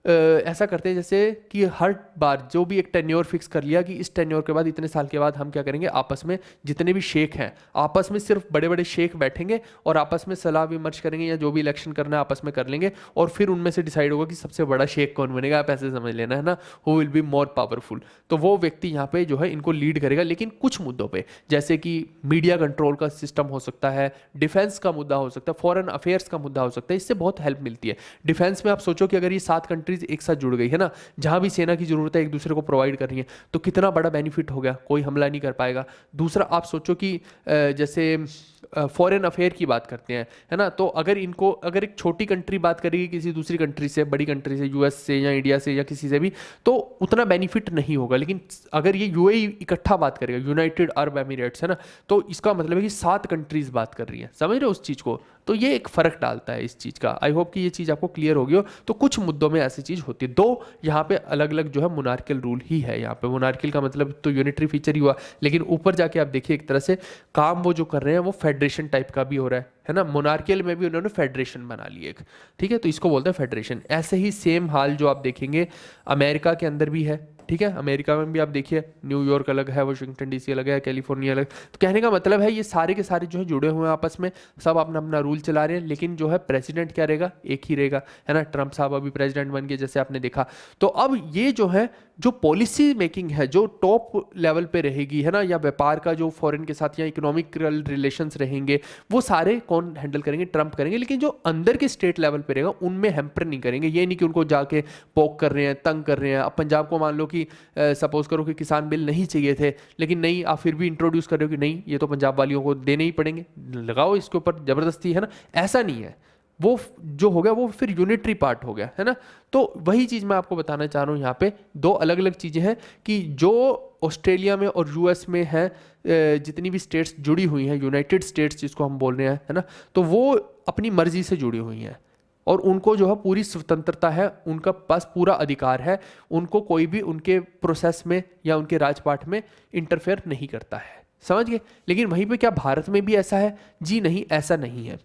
ऐसा करते हैं जैसे कि हर बार जो भी एक टेन्योर फिक्स कर लिया कि इस टेन्योर के बाद, इतने साल के बाद हम क्या करेंगे, आपस में जितने भी शेख हैं आपस में सिर्फ बड़े बड़े शेख बैठेंगे और आपस में सलाह विमर्श करेंगे, या जो भी इलेक्शन करना है आपस में कर लेंगे, और फिर उनमें से डिसाइड होगा कि सबसे बड़ा शेख कौन बनेगा। आप ऐसे समझ लेना, है ना, who will be more powerful. तो वो व्यक्ति यहाँ पे जो है इनको लीड करेगा, लेकिन कुछ मुद्दों पर, जैसे कि मीडिया कंट्रोल का सिस्टम हो सकता है, डिफेंस का मुद्दा हो सकता है, फॉरेन अफेयर्स का मुद्दा हो सकता है, इससे बहुत हेल्प मिलती है। डिफेंस में आप सोचो कि अगर ये 7 कंट्रीज एक साथ जुड़ गई, है ना, जहां भी सेना की जरूरत है एक दूसरे को प्रोवाइड कर रही है, तो कितना बड़ा बेनिफिट हो गया, कोई हमला नहीं कर पाएगा। दूसरा आप सोचो कि जैसे फॉरेन अफेयर की बात करते हैं, है ना, तो अगर इनको, अगर एक छोटी कंट्री बात करेगी किसी दूसरी कंट्री से, बड़ी कंट्री से, यूएस से या इंडिया से या किसी से भी, तो उतना बेनिफिट नहीं होगा। लेकिन अगर ये यूएई इकट्ठा बात करेगा, यूनाइटेड अरब एमिरेट्स, है ना, तो इसका मतलब है कि 7 कंट्रीज बात कर रही है, समझ रहे हो उस चीज़ को। तो ये एक फ़र्क डालता है इस चीज़ का। आई होप कि ये चीज़ आपको क्लियर होगी हो। तो कुछ मुद्दों में ऐसी चीज़ होती है। 2 यहाँ पे अलग अलग जो है मोनार्कियल रूल ही है। यहाँ पे मोनार्कियल का मतलब तो यूनिटरी फीचर ही हुआ, लेकिन ऊपर जाके आप देखिए एक तरह से काम वो जो कर रहे हैं वो फेडरेशन टाइप का भी हो रहा है ना। मोनार्कियल में भी उन्होंने फेडरेशन बना ली एक, ठीक है, तो इसको बोलते हैं फेडरेशन। ऐसे ही सेम हाल जो आप देखेंगे अमेरिका के अंदर भी है, ठीक है। अमेरिका में भी आप देखिए न्यूयॉर्क अलग है, वाशिंगटन डीसी अलग है, कैलिफोर्निया अलग। तो कहने का मतलब है ये सारे के सारे जो है जुड़े हुए हैं आपस में, सब अपना अपना रूल चला रहे हैं, लेकिन जो है प्रेसिडेंट क्या रहेगा, एक ही रहेगा, है ना। ट्रंप साहब अभी प्रेसिडेंट बन गए जैसे आपने देखा। तो अब ये जो है जो पॉलिसी मेकिंग है जो टॉप लेवल पे रहेगी, है ना, या व्यापार का जो फॉरेन के साथ या इकोनॉमिकल रिलेशंस रहेंगे, वो सारे कौन हैंडल करेंगे, ट्रंप करेंगे। लेकिन जो अंदर के स्टेट लेवल पे रहेगा उनमें हैम्पर नहीं करेंगे। ये नहीं कि उनको जाके पोक कर रहे हैं, तंग कर रहे हैं। अब पंजाब को मान लो कि सपोज करो कि किसान बिल नहीं चाहिए थे, लेकिन नहीं, आप फिर भी इंट्रोड्यूस कर रहे हो कि नहीं ये तो पंजाब वालियों को देने ही पड़ेंगे, लगाओ इसके ऊपर जबरदस्ती, है ना। ऐसा नहीं है, वो जो हो गया वो फिर यूनिटरी पार्ट हो गया, है ना। तो वही चीज़ मैं आपको बताना चाह रहा हूँ। यहाँ पे 2 अलग अलग चीज़ें हैं कि जो ऑस्ट्रेलिया में और यूएस में है, जितनी भी स्टेट्स जुड़ी हुई हैं, यूनाइटेड स्टेट्स जिसको हम बोल रहे हैं, है ना, तो वो अपनी मर्जी से जुड़ी हुई हैं और उनको जो है पूरी स्वतंत्रता है, उनका पास पूरा अधिकार है, उनको कोई भी उनके प्रोसेस में या उनके राजपाट में इंटरफेयर नहीं करता है, समझ गए। लेकिन वहीं पे क्या भारत में भी ऐसा है? जी नहीं, ऐसा नहीं है।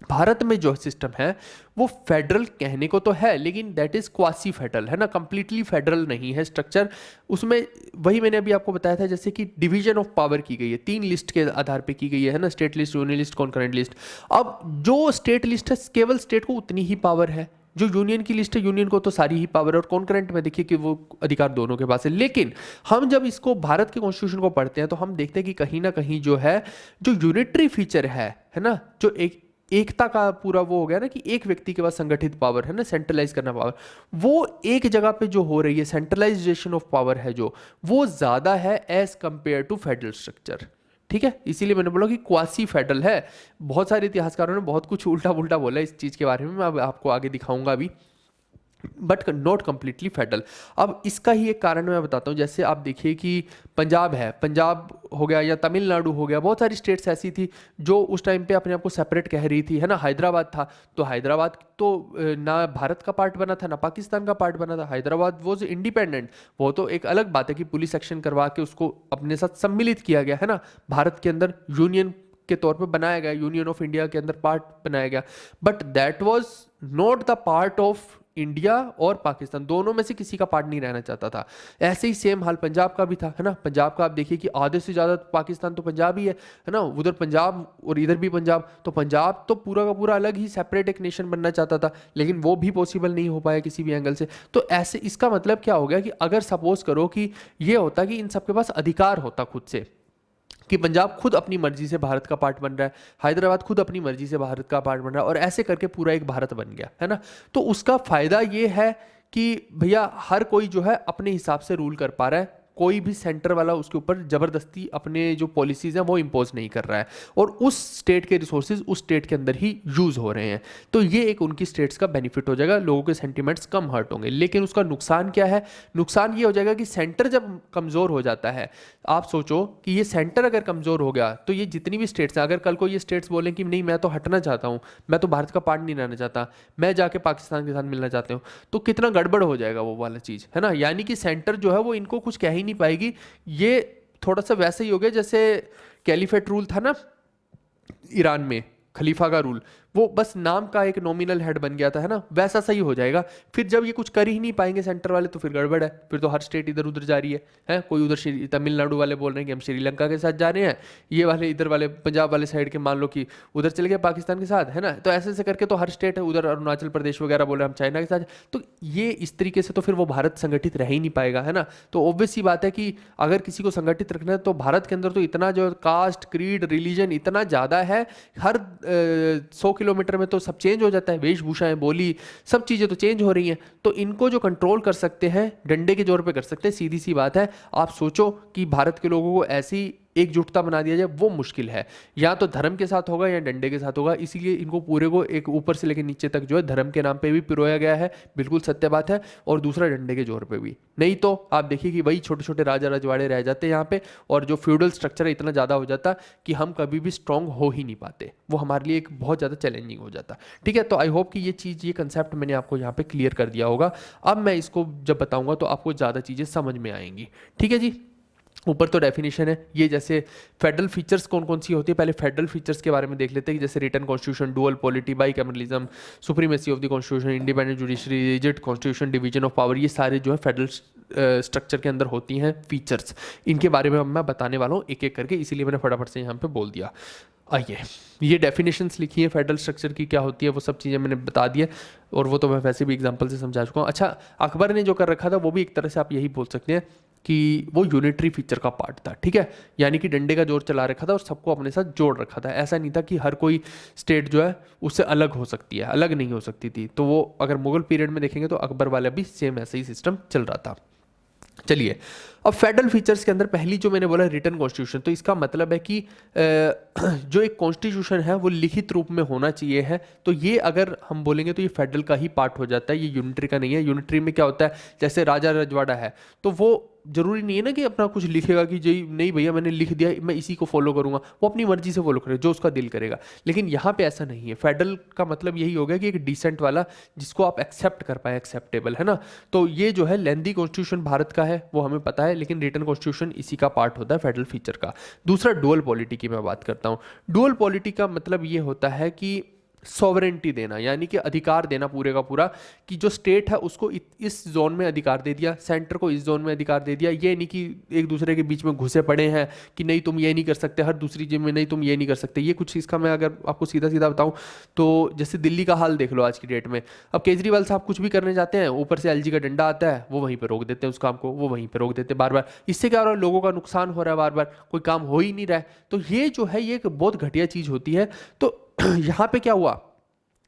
भारत में जो सिस्टम है वो फेडरल कहने को तो है, लेकिन दैट इज क्वासी फेडरल, है ना, कंप्लीटली फेडरल नहीं है स्ट्रक्चर। उसमें वही मैंने अभी आपको बताया था, जैसे कि डिवीजन ऑफ पावर की गई है 3 लिस्ट के आधार पे की गई है ना, state list, union list, concurrent list. अब जो स्टेट लिस्ट है केवल स्टेट को उतनी ही पावर है, जो यूनियन की लिस्ट है यूनियन को तो सारी ही पावर है, और कॉन्करेंट में देखिए कि वो अधिकार दोनों के पास है। लेकिन हम जब इसको भारत के कॉन्स्टिट्यूशन को पढ़ते हैं तो हम देखते हैं कि कहीं ना कहीं जो है जो यूनिटरी फीचर है ना, जो एकता का पूरा वो हो गया ना कि एक व्यक्ति के पास संगठित पावर है ना, सेंट्रलाइज करना पावर, वो एक जगह पे जो हो रही है सेंट्रलाइजेशन ऑफ पावर है जो, वो ज्यादा है as compared to federal structure, ठीक है। इसीलिए मैंने बोला कि क्वासी फेडरल है। बहुत सारे इतिहासकारों ने बहुत कुछ उल्टा पुल्टा बोला इस चीज के बारे में, मैं आपको आगे दिखाऊंगा अभी, बट नॉट कंप्लीटली फेडरल। अब इसका ही एक कारण मैं बताता हूँ। जैसे आप देखिए कि पंजाब है, पंजाब हो गया या तमिलनाडु हो गया, बहुत सारी स्टेट्स ऐसी थी जो उस टाइम पे अपने आप को सेपरेट कह रही थी, है ना। हैदराबाद था, तो हैदराबाद तो ना भारत का पार्ट बना था ना पाकिस्तान का पार्ट बना था, हैदराबाद वो इंडिपेंडेंट। वो तो एक अलग बात है कि पुलिस एक्शन करवा के उसको अपने साथ सम्मिलित किया गया, है ना, भारत के अंदर यूनियन के तौर पे बनाया गया, यूनियन ऑफ इंडिया के अंदर पार्ट बनाया गया, but that was not the part of India और पाकिस्तान दोनों में से किसी का पार्ट नहीं रहना चाहता था। ऐसे ही सेम हाल पंजाब का भी था, है ना। पंजाब का आप देखिए कि आधे से ज़्यादा पाकिस्तान तो पंजाब ही है ना। उधर पंजाब और इधर भी पंजाब, तो पंजाब तो पूरा का पूरा अलग ही सेपरेट एक नेशन बनना चाहता था, लेकिन वो भी पॉसिबल नहीं हो पाया किसी भी एंगल से। तो ऐसे इसका मतलब क्या हो गया कि अगर सपोज करो कि ये होता कि इन सबके पास अधिकार होता खुद से, कि पंजाब खुद अपनी मर्जी से भारत का पार्ट बन रहा है, हैदराबाद खुद अपनी मर्जी से भारत का पार्ट बन रहा है, और ऐसे करके पूरा एक भारत बन गया, है ना। तो उसका फायदा ये है कि भैया हर कोई जो है अपने हिसाब से रूल कर पा रहा है, कोई भी सेंटर वाला उसके ऊपर जबरदस्ती अपने जो पॉलिसीज हैं वो इम्पोज नहीं कर रहा है, और उस स्टेट के रिसोर्सेज उस स्टेट के अंदर ही यूज हो रहे हैं। तो ये एक उनकी स्टेट्स का बेनिफिट हो जाएगा, लोगों के सेंटिमेंट्स कम हर्ट होंगे। लेकिन उसका नुकसान क्या है? नुकसान ये हो जाएगा कि सेंटर जब कमजोर हो जाता है, आप सोचो कि ये सेंटर अगर कमजोर हो गया तो ये जितनी भी स्टेट्स हैं, अगर कल को ये स्टेट्स बोलें कि नहीं मैं तो हटना चाहता हूँ, मैं तो भारत का पार्ट नहीं रहना चाहता, मैं जाके पाकिस्तान के साथ मिलना चाहता हूँ, तो कितना गड़बड़ हो जाएगा वो वाला चीज़, है ना। यानी कि सेंटर जो है वो इनको कुछ कह ही नहीं पाएगी। ये थोड़ा सा वैसे ही हो गया जैसे कैलिफेट रूल था ना ईरान में, खलीफा का रूल, वो बस नाम का एक नॉमिनल हेड बन गया था, है ना। वैसा सही हो जाएगा। फिर जब ये कुछ कर ही नहीं पाएंगे सेंटर वाले, तो फिर गड़बड़ है, फिर तो हर स्टेट इधर उधर जा रही है। कोई उधर तमिलनाडु वाले बोल रहे हैं कि हम श्रीलंका के साथ जा रहे हैं, ये वाले इधर वाले पंजाब वाले साइड के मान लो कि उधर चले गए पाकिस्तान के साथ, है ना। तो ऐसे ऐसे करके तो हर स्टेट है, उधर अरुणाचल प्रदेश वगैरह बोले हम चाइना के साथ। तो ये इस तरीके से तो फिर वो भारत संगठित रह ही नहीं पाएगा, है ना। तो ऑब्वियस सी बात है कि अगर किसी को संगठित रखना है तो भारत के अंदर तो इतना जो कास्ट क्रीड रिलीजन इतना ज़्यादा है, हर 100 किलोमीटर में तो सब चेंज हो जाता है, वेशभूषाएं, बोली, सब चीज़ें तो चेंज हो रही हैं। तो इनको जो कंट्रोल कर सकते हैं डंडे के जोर पे कर सकते हैं। सीधी सी बात है, आप सोचो कि भारत के लोगों को ऐसी एकजुटता बना दिया जाए, वो मुश्किल है। या तो धर्म के साथ होगा या डंडे के साथ होगा। इसीलिए इनको पूरे को एक ऊपर से लेकर नीचे तक जो है धर्म के नाम पे भी पिरोया गया है, बिल्कुल सत्य बात है, और दूसरा डंडे के जोर पे भी। नहीं तो आप देखिए कि वही छोटे छोटे राजा रजवाड़े रह जाते हैं यहाँ पे, और जो फ्यूडल स्ट्रक्चर है इतना ज़्यादा हो जाता कि हम कभी भी स्ट्रांग हो ही नहीं पाते। वो हमारे लिए एक बहुत ज़्यादा चैलेंजिंग हो जाता। ठीक है, तो आई होप कि ये चीज़, ये कंसेप्ट मैंने आपको यहाँ पे क्लियर कर दिया होगा। अब मैं इसको जब बताऊंगा तो आपको ज़्यादा चीज़ें समझ में आएंगी। ठीक है जी। ऊपर तो डेफिनेशन है ये, जैसे फेडरल फीचर्स कौन कौन सी होती है, पहले फेडरल फीचर्स के बारे में देख लेते हैं कि जैसे written constitution, dual polity, bicameralism, supremacy of the constitution, independent judiciary, rigid constitution, division of power, ये सारे जो है फेडरल स्ट्रक्चर के अंदर होती हैं फीचर्स। इनके बारे में मैं बताने वाला हूँ एक एक करके, इसीलिए मैंने फटाफट से यहाँ पे बोल दिया। आइए, ये डेफिनेशंस लिखी है फेडरल स्ट्रक्चर की, क्या होती है वो सब चीज़ें मैंने बता दी है, और वो तो मैं वैसे भी एग्जांपल से समझा चुका हूँ। अच्छा, अकबर ने जो कर रखा था वो भी एक तरह से आप यही बोल सकते हैं कि वो यूनिटरी फीचर का पार्ट था। ठीक है, यानी कि डंडे का जोर चला रखा था और सबको अपने साथ जोड़ रखा था। ऐसा नहीं था कि हर कोई स्टेट जो है उससे अलग हो सकती है, अलग नहीं हो सकती थी। तो वो अगर मुगल पीरियड में देखेंगे तो अकबर वाला भी सेम ऐसा ही सिस्टम चल रहा था। चलिए, अब फेडरल फीचर्स के अंदर पहली जो मैंने बोला रिटन कॉन्स्टिट्यूशन, तो इसका मतलब है कि जो एक कॉन्स्टिट्यूशन है वो लिखित रूप में होना चाहिए है। तो ये अगर हम बोलेंगे तो ये फेडरल का ही पार्ट हो जाता है, ये यूनिटरी का नहीं है। यूनिटरी में क्या होता है, जैसे राजा रजवाड़ा है तो वो जरूरी नहीं है ना कि अपना कुछ लिखेगा कि जी नहीं भैया मैंने लिख दिया मैं इसी को फॉलो करूंगा, वो अपनी मर्जी से फॉलो करेगा जो उसका दिल करेगा। लेकिन यहाँ पे ऐसा नहीं है। फेडरल का मतलब यही हो गया कि एक डिसेंट वाला जिसको आप एक्सेप्ट कर पाए, एक्सेप्टेबल, है ना। तो ये जो है लेंदी कॉन्स्टिट्यूशन भारत का है वो हमें पता है, लेकिन रिटन कॉन्स्टिट्यूशन इसी का पार्ट होता है फेडरल फीचर का। दूसरा डुअल पॉलिटी की मैं बात करता हूँ। डुअल पॉलिटी का मतलब ये होता है कि सॉवरेंटी देना, यानी कि अधिकार देना पूरे का पूरा, कि जो स्टेट है उसको इस जोन में अधिकार दे दिया, सेंटर को इस जोन में अधिकार दे दिया। ये नहीं कि एक दूसरे के बीच में घुसे पड़े हैं कि नहीं तुम ये नहीं कर सकते, हर दूसरी चीज में नहीं तुम ये नहीं कर सकते। ये कुछ इसका मैं अगर आपको सीधा सीधा बताऊं तो जैसे दिल्ली का हाल देख लो आज की डेट में। अब केजरीवाल साहब कुछ भी करने जाते हैं, ऊपर से एलजी का डंडा आता है, वो वहीं पर रोक देते हैं उस काम को, वो वहीं पर रोक देते हैं बार बार। इससे क्या हो रहा है, लोगों का नुकसान हो रहा है, बार बार कोई काम हो ही नहीं रहा है। तो ये जो है ये एक बहुत घटिया चीज होती है। तो यहाँ पे क्या हुआ,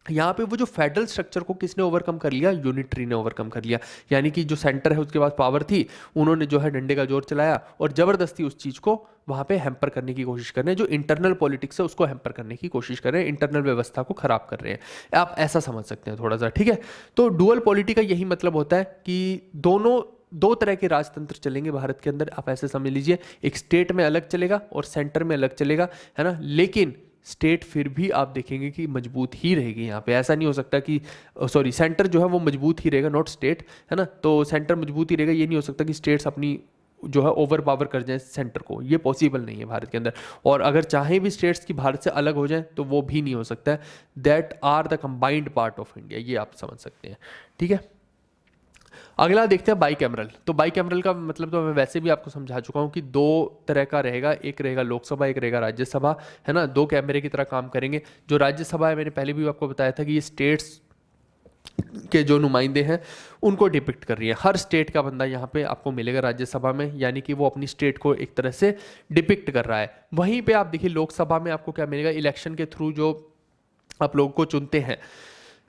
यहाँ पे वो जो फेडरल स्ट्रक्चर को किसने ओवरकम कर लिया, यूनिटरी ने ओवरकम कर लिया। यानी कि जो सेंटर है उसके पास पावर थी, उन्होंने जो है डंडे का जोर चलाया और जबरदस्ती उस चीज को वहां पे हैम्पर करने की कोशिश कर रहे हैं। जो इंटरनल पॉलिटिक्स है उसको हैम्पर करने की कोशिश कर रहे हैं, इंटरनल व्यवस्था को खराब कर रहे हैं। आप ऐसा समझ सकते हैं थोड़ा सा। ठीक है, तो डुअल पॉलिटी का यही मतलब होता है कि दो तरह के राजतंत्र चलेंगे भारत के अंदर। आप ऐसे समझ लीजिए, एक स्टेट में अलग चलेगा और सेंटर में अलग चलेगा, है ना। लेकिन स्टेट फिर भी आप देखेंगे कि मजबूत ही रहेगी। यहाँ पे ऐसा नहीं हो सकता कि सॉरी सेंटर जो है वो मजबूत ही रहेगा, नॉट स्टेट, है ना। तो सेंटर मजबूत ही रहेगा, ये नहीं हो सकता कि स्टेट्स अपनी जो है ओवर पावर कर जाए सेंटर को, ये पॉसिबल नहीं है भारत के अंदर। और अगर चाहे भी स्टेट्स की भारत से अलग हो जाए तो वो भी नहीं हो सकता है। That are the combined part of India, ये आप समझ सकते हैं, ठीक है। अगला देखते हैं बाई कैमरल। तो बाई कैमरल का मतलब तो मैं वैसे भी आपको समझा चुका हूँ कि दो तरह का रहेगा, एक रहेगा लोकसभा, एक रहेगा राज्यसभा, है ना, दो कैमरे की तरह काम करेंगे। जो राज्यसभा है, मैंने पहले भी आपको बताया था कि ये स्टेट्स के जो नुमाइंदे हैं उनको डिपिक्ट कर रही है। हर स्टेट का बंदा यहाँ पे आपको मिलेगा राज्यसभा में, यानी कि वो अपनी स्टेट को एक तरह से डिपिक्ट कर रहा है। वहीं पे आप देखिए लोकसभा में आपको क्या मिलेगा, इलेक्शन के थ्रू जो आप लोगों को चुनते हैं,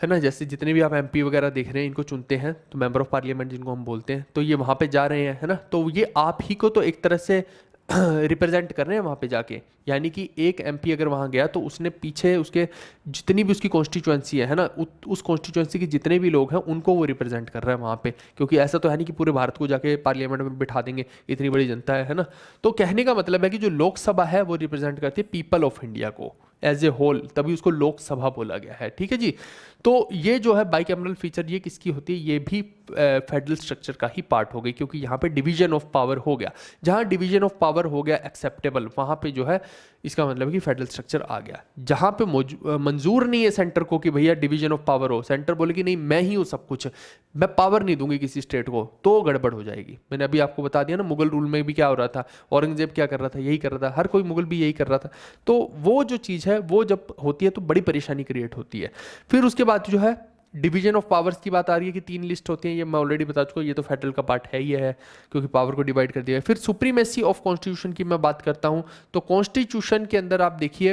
है ना, जैसे जितने भी आप एमपी वगैरह देख रहे हैं इनको चुनते हैं, तो मेंबर ऑफ पार्लियामेंट जिनको हम बोलते हैं, तो ये वहाँ पे जा रहे हैं, है ना, तो ये आप ही को तो एक तरह से रिप्रेजेंट कर रहे हैं वहाँ पे जाके। यानी कि एक एमपी अगर वहाँ गया तो उसने पीछे उसके जितनी भी उसकी कॉन्स्टिट्यूएंसी है ना, उस कॉन्स्टिट्यूएंसी के जितने भी लोग हैं उनको वो रिप्रेजेंट कर रहा है वहाँ पे। क्योंकि ऐसा तो है नहीं कि पूरे भारत को जाके पार्लियामेंट में बिठा देंगे, इतनी बड़ी जनता है ना। तो कहने का मतलब है कि जो लोकसभा है वो रिप्रेजेंट करती है पीपल ऑफ इंडिया को एज ए होल, तभी उसको लोकसभा बोला गया है, ठीक है जी। तो ये जो है बाइकैमरल फीचर, ये किसकी होती है, ये भी फेडरल स्ट्रक्चर का ही पार्ट हो गई, क्योंकि यहाँ पे डिवीजन ऑफ पावर हो गया। जहाँ डिवीजन ऑफ पावर हो गया एक्सेप्टेबल, वहाँ पे जो है इसका मतलब है कि फेडरल स्ट्रक्चर आ गया। जहाँ पे मंजूर नहीं है सेंटर को कि भैया डिवीजन ऑफ पावर हो, सेंटर बोले कि नहीं मैं ही हूँ सब कुछ, मैं पावर नहीं दूंगी किसी स्टेट को, तो गड़बड़ हो जाएगी। मैंने अभी आपको बता दिया ना, मुगल रूल में भी क्या हो रहा था, औरंगजेब क्या कर रहा था, यही कर रहा था, हर कोई मुगल भी यही कर रहा था। तो वो जो चीज़ है वो जब होती है तो बड़ी परेशानी क्रिएट होती है। फिर उसके बाद जो है डिवीजन ऑफ पावर्स की बात आ रही है कि 3 लिस्ट होती हैं, ये मैं ऑलरेडी बता चुका हूँ, ये तो फेडरल का पार्ट है ही है, क्योंकि पावर को डिवाइड कर दिया है। फिर सुप्रीमेसी ऑफ कॉन्स्टिट्यूशन की मैं बात करता हूँ, तो कॉन्स्टिट्यूशन के अंदर आप देखिए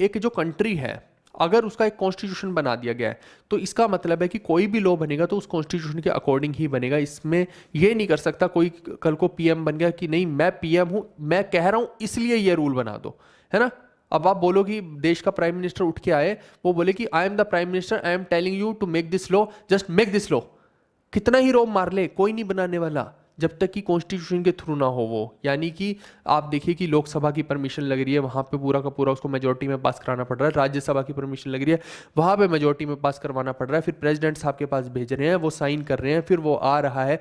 एक जो कंट्री है अगर उसका एक कॉन्स्टिट्यूशन बना दिया गया है तो इसका मतलब है कि कोई भी लॉ बनेगा तो उस कॉन्स्टिट्यूशन के अकॉर्डिंग ही बनेगा। इसमें ये नहीं कर सकता कोई कल को पीएम बन गया कि नहीं मैं पीएम हूं, मैं कह रहा हूं इसलिए ये रूल बना दो, है ना। अब आप बोलो कि देश का प्राइम मिनिस्टर उठ के आए, वो बोले कि I am the prime minister, I am telling you to make this law, just make this law, कितना ही रोब मार ले कोई नहीं बनाने वाला जब तक कि कॉन्स्टिट्यूशन के थ्रू ना हो वो। यानी कि आप देखिए कि लोकसभा की परमिशन लग रही है, वहाँ पे पूरा का पूरा उसको मेजोरिटी में पास कराना पड़ रहा है, राज्यसभा की परमिशन लग रही है, वहाँ पे मेजोरिटी में पास करवाना पड़ रहा है, फिर प्रेसिडेंट साहब के पास भेज रहे हैं, वो साइन कर रहे हैं, फिर वो आ रहा है।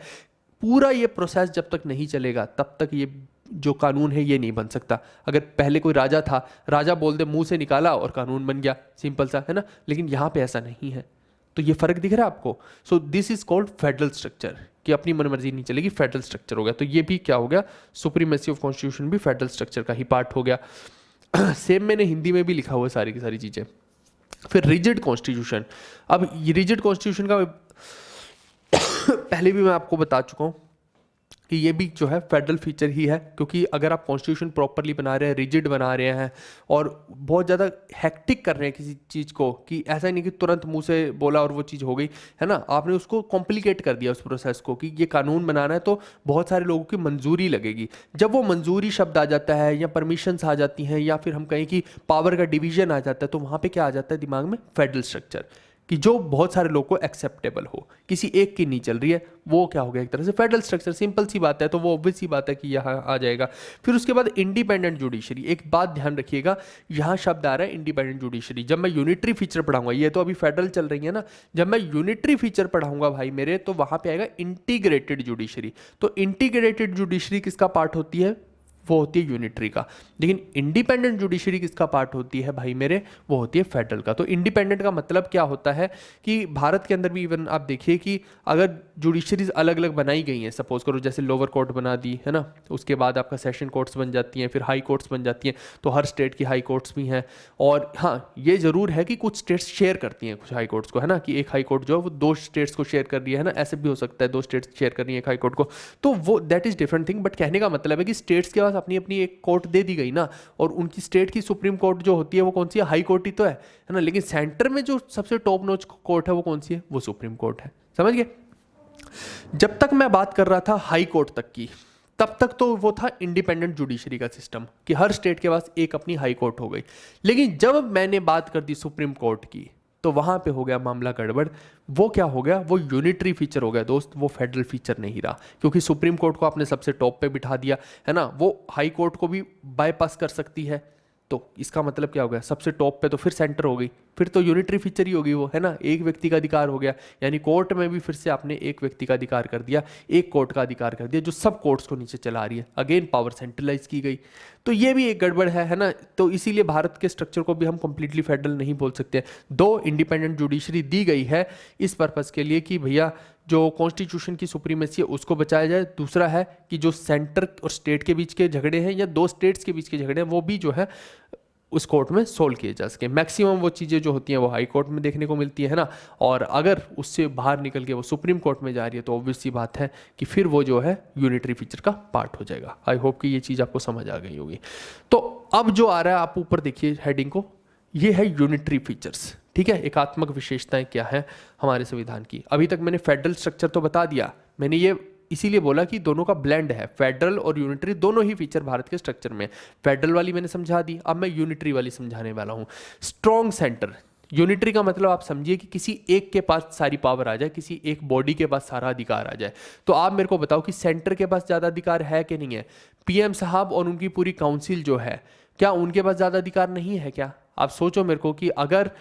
पूरा ये प्रोसेस जब तक नहीं चलेगा तब तक ये जो कानून है ये नहीं बन सकता। अगर पहले कोई राजा था, राजा बोल दे मुंह से निकाला और कानून बन गया, सिंपल सा, है ना। लेकिन यहाँ पे ऐसा नहीं है, तो ये फर्क दिख रहा है आपको। So this is called federal structure, कि अपनी मनमर्जी नहीं चलेगी, फेडरल स्ट्रक्चर हो गया। तो ये भी क्या हो गया, सुप्रीमेसी ऑफ कॉन्स्टिट्यूशन भी फेडरल स्ट्रक्चर का ही पार्ट हो गया। सेम मैंने हिंदी में भी लिखा हुआ है सारी की सारी चीज़ें। फिर रिजिड कॉन्स्टिट्यूशन, अब रिजिड कॉन्स्टिट्यूशन का पहले भी मैं आपको बता चुका हूँ कि ये भी जो है फेडरल फीचर ही है, क्योंकि अगर आप कॉन्स्टिट्यूशन प्रॉपरली बना रहे हैं, रिजिड बना रहे हैं और बहुत ज़्यादा हेक्टिक कर रहे हैं किसी चीज़ को, कि ऐसा नहीं कि तुरंत मुंह से बोला और वो चीज़ हो गई, है ना, आपने उसको कॉम्प्लिकेट कर दिया उस प्रोसेस को, कि ये कानून बनाना है तो बहुत सारे लोगों की मंजूरी लगेगी। जब वो मंजूरी शब्द आ जाता है या परमिशंस आ जाती हैं या फिर हम कहें कि पावर का डिवीजन आ जाता है, तो वहाँ पर क्या आ जाता है दिमाग में, फेडरल स्ट्रक्चर, कि जो बहुत सारे लोगों को एक्सेप्टेबल हो, किसी एक की नहीं चल रही है, वो क्या हो गया एक तरह से फेडरल स्ट्रक्चर। सिंपल सी बात है, तो वो ऑब्वियस सी बात है कि यहाँ आ जाएगा। फिर उसके बाद इंडिपेंडेंट जुडिशरी, एक बात ध्यान रखिएगा, यहाँ शब्द आ रहा है इंडिपेंडेंट जुडिशरी। जब मैं यूनिटरी फीचर पढ़ाऊंगा, ये तो अभी फेडरल चल रही है ना, जब मैं यूनिटरी फीचर पढ़ाऊंगा भाई मेरे, तो वहाँ पे आएगा इंटीग्रेटेड जुडिशरी। तो इंटीग्रेटेड जुडिशरी किसका पार्ट होती है, वो होती है यूनिटरी का। लेकिन इंडिपेंडेंट जुडिशरी किसका पार्ट होती है भाई मेरे, वो होती है फेडरल का। तो इंडिपेंडेंट का मतलब क्या होता है कि भारत के अंदर भी इवन आप देखिए कि अगर जुडिशरीज अलग अलग बनाई गई हैं, सपोज करो जैसे लोअर कोर्ट बना दी, है ना, उसके बाद आपका सेशन कोर्ट्स बन जाती हैं, फिर हाई कोर्ट्स बन जाती हैं, तो हर स्टेट की हाई कोर्ट्स भी हैं। और हाँ, ये ज़रूर है कि कुछ स्टेट्स शेयर करती हैं कुछ हाई कोर्ट्स को, है ना, कि एक हाई कोर्ट जो है वो 2 स्टेट्स को शेयर कर रही है ना, ऐसे भी हो सकता है 2 स्टेट्स शेयर कर रही है एक हाई कोर्ट को, तो वो that is different thing. But कहने का मतलब है कि स्टेट्स के पास अपनी अपनी एक कोर्ट दे दी गई ना, और उनकी स्टेट की सुप्रीम कोर्ट जो होती है वो कौन सी है, हाई कोर्ट ही तो है ना। लेकिन सेंटर में जो सबसे टॉप नॉच कोर्ट है वो कौन सी है, वो सुप्रीम कोर्ट है, समझ गए। जब तक मैं बात कर रहा था हाई कोर्ट तक की, तब तक तो वो था इंडिपेंडेंट जुडिशरी का सिस्टम, कि हर स्टेट के पास एक अपनी हाई कोर्ट हो गई। लेकिन जब मैंने बात कर दी सुप्रीम कोर्ट की, तो वहां पे हो गया मामला गड़बड़। वो क्या हो गया, वो यूनिटरी फीचर हो गया दोस्त, वो फेडरल फीचर नहीं रहा, क्योंकि सुप्रीम कोर्ट को आपने सबसे टॉप पे बिठा दिया, है ना, वो हाई कोर्ट को भी बाईपास कर सकती है। तो इसका मतलब क्या हो गया, सबसे टॉप पे तो फिर सेंटर हो गई, फिर तो यूनिटरी फीचर ही होगी वो, है ना, एक व्यक्ति का अधिकार हो गया। यानी कोर्ट में भी फिर से आपने एक व्यक्ति का अधिकार कर दिया, एक कोर्ट का अधिकार कर दिया जो सब कोर्ट्स को नीचे चला रही है। अगेन पावर सेंट्रलाइज की गई, तो ये भी एक गड़बड़ है ना। तो इसीलिए भारत के स्ट्रक्चर को भी हम कंप्लीटली फेडरल नहीं बोल सकते। दो इंडिपेंडेंट जुडिशरी दी गई है इस पर्पस के लिए कि भैया जो कॉन्स्टिट्यूशन की सुप्रीमेसी है उसको बचाया जाए। दूसरा है कि जो सेंटर और स्टेट के बीच के झगड़े हैं या दो स्टेट्स के बीच के झगड़े हैं वो भी जो है उस कोर्ट में सोल्व किए जा सके। मैक्सिमम वो चीज़ें जो होती हैं वो हाई कोर्ट में देखने को मिलती है ना, और अगर उससे बाहर निकल के वो सुप्रीम कोर्ट में जा रही है तो ऑब्वियस सी बात है कि फिर वो जो है यूनिटरी फीचर का पार्ट हो जाएगा। आई होप कि ये चीज़ आपको समझ आ गई होगी। तो अब जो आ रहा है आप ऊपर देखिए हेडिंग को, ये है यूनिटरी फीचर्स, ठीक है। एकात्मक विशेषताएं क्या है हमारे संविधान की। अभी तक मैंने फेडरल स्ट्रक्चर तो बता दिया, मैंने ये इसीलिए बोला कि दोनों का ब्लेंड है, फेडरल और यूनिटरी दोनों ही फीचर भारत के स्ट्रक्चर में। फेडरल वाली मैंने समझा दी, अब मैं यूनिटरी वाली समझाने वाला हूँ। स्ट्रॉन्ग सेंटर, यूनिटरी का मतलब आप समझिए कि किसी एक के पास सारी पावर आ जाए, किसी एक बॉडी के पास सारा अधिकार आ जाए। तो आप मेरे को बताओ कि सेंटर के पास ज़्यादा अधिकार है कि नहीं है। पीएम साहब और उनकी पूरी काउंसिल जो है, क्या उनके पास ज़्यादा अधिकार नहीं है क्या? आप सोचो मेरे को कि अगर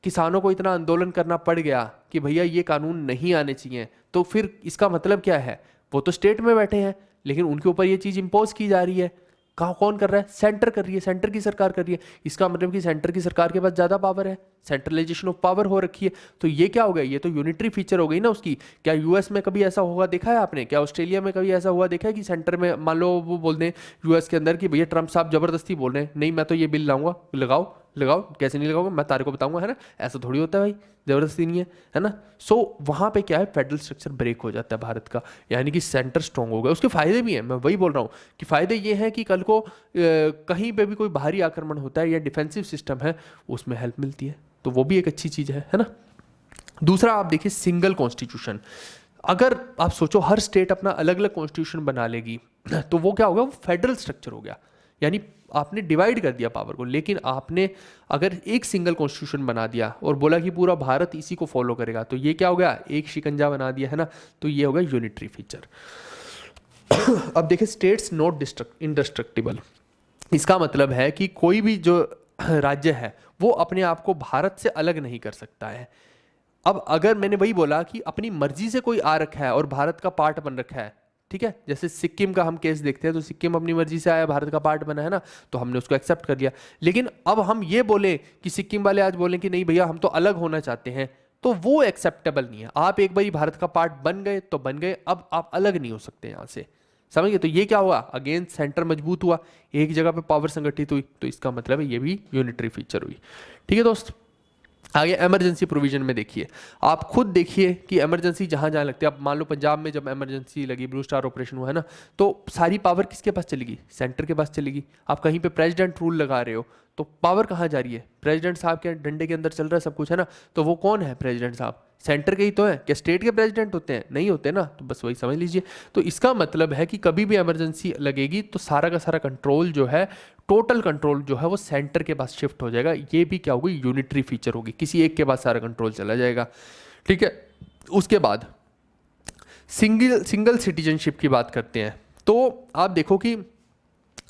किसानों को इतना आंदोलन करना पड़ गया कि भैया ये कानून नहीं आने चाहिए, तो फिर इसका मतलब क्या है? वो तो स्टेट में बैठे हैं लेकिन उनके ऊपर ये चीज़ इंपोज की जा रही है। कहाँ कौन कर रहा है? सेंटर कर रही है, सेंटर की सरकार कर रही है। इसका मतलब कि सेंटर की सरकार के पास ज़्यादा पावर है, सेंट्रलाइजेशन ऑफ पावर हो रखी है। तो ये क्या हो गया? ये तो यूनिटरी फीचर हो गई ना उसकी। क्या यूएस में कभी ऐसा हुआ देखा है आपने? क्या ऑस्ट्रेलिया में कभी ऐसा हुआ देखा है कि सेंटर में मान लो वो बोल दें यूएस के अंदर कि भैया ट्रंप साहब जबरदस्ती बोल रहे हैं, नहीं मैं तो ये बिल लाऊंगा, लगाओ लगाओ, कैसे नहीं लगाओगे मैं तारे को बताऊंगा, है ना। ऐसा थोड़ी होता है भाई, जबरदस्ती नहीं है ना। सो वहाँ पे क्या है, फेडरल स्ट्रक्चर ब्रेक हो जाता है भारत का, यानी कि सेंटर स्ट्रांग हो गया। उसके फायदे भी हैं, मैं वही बोल रहा हूँ कि फायदे ये हैं कि कल को कहीं पे भी कोई बाहरी आक्रमण होता है या डिफेंसिव सिस्टम है उसमें हेल्प मिलती है, तो वो भी एक अच्छी चीज़ है ना। दूसरा आप देखिए सिंगल कॉन्स्टिट्यूशन। अगर आप सोचो हर स्टेट अपना अलग अलग कॉन्स्टिट्यूशन बना लेगी तो वो क्या होगा, वो फेडरल स्ट्रक्चर हो गया, यानी आपने डिवाइड कर दिया पावर को। लेकिन आपने अगर एक सिंगल कॉन्स्टिट्यूशन बना दिया और बोला कि पूरा भारत इसी को फॉलो करेगा, तो ये क्या हो गया, एक शिकंजा बना दिया, है ना। तो ये हो गया यूनिटरी फीचर। अब देखिए स्टेट्स नॉट इंडेस्ट्रक्टिबल, इसका मतलब है कि कोई भी जो राज्य है वो अपने आप को भारत से अलग नहीं कर सकता है। अब अगर मैंने वही बोला कि अपनी मर्जी से कोई आ रखा है और भारत का पार्ट बन रखा है, ठीक है, जैसे सिक्किम का हम केस देखते हैं, तो सिक्किम अपनी मर्जी से आया, भारत का पार्ट बना, है ना, तो हमने उसको एक्सेप्ट कर लिया। लेकिन अब हम ये बोले कि सिक्किम वाले आज बोलें कि नहीं भैया हम तो अलग होना चाहते हैं, तो वो एक्सेप्टेबल नहीं है। आप एक बार भारत का पार्ट बन गए तो बन गए, अब आप अलग नहीं हो सकते यहाँ से, समझ गए। तो ये क्या हुआ, अगेन सेंटर मजबूत हुआ, एक जगह पे पावर संगठित हुई, तो इसका मतलब है ये भी यूनिटरी फीचर हुई। ठीक है दोस्त, आगे इमरजेंसी प्रोविजन में देखिए, आप खुद देखिए कि इमरजेंसी जहाँ जहाँ लगती है। अब मान लो पंजाब में जब इमरजेंसी लगी, ब्लू स्टार ऑपरेशन हुआ, है ना, तो सारी पावर किसके पास चलेगी, सेंटर के पास चलेगी। आप कहीं पे प्रेसिडेंट रूल लगा रहे हो तो पावर कहाँ जा रही है, प्रेसिडेंट साहब के डंडे के अंदर चल रहा है सब कुछ, है ना। तो वो कौन है, प्रेसिडेंट साहब, सेंटर के ही तो है। क्या स्टेट के प्रेसिडेंट होते हैं? नहीं होते ना, तो बस वही समझ लीजिए। तो इसका मतलब है कि कभी भी इमरजेंसी लगेगी तो सारा का सारा कंट्रोल जो है, टोटल कंट्रोल जो है वो सेंटर के पास शिफ्ट हो जाएगा। ये भी क्या होगी, यूनिटरी फीचर होगी, किसी एक के पास सारा कंट्रोल चला जाएगा। ठीक है, उसके बाद सिंगल सिटीजनशिप की बात करते हैं। तो आप देखो कि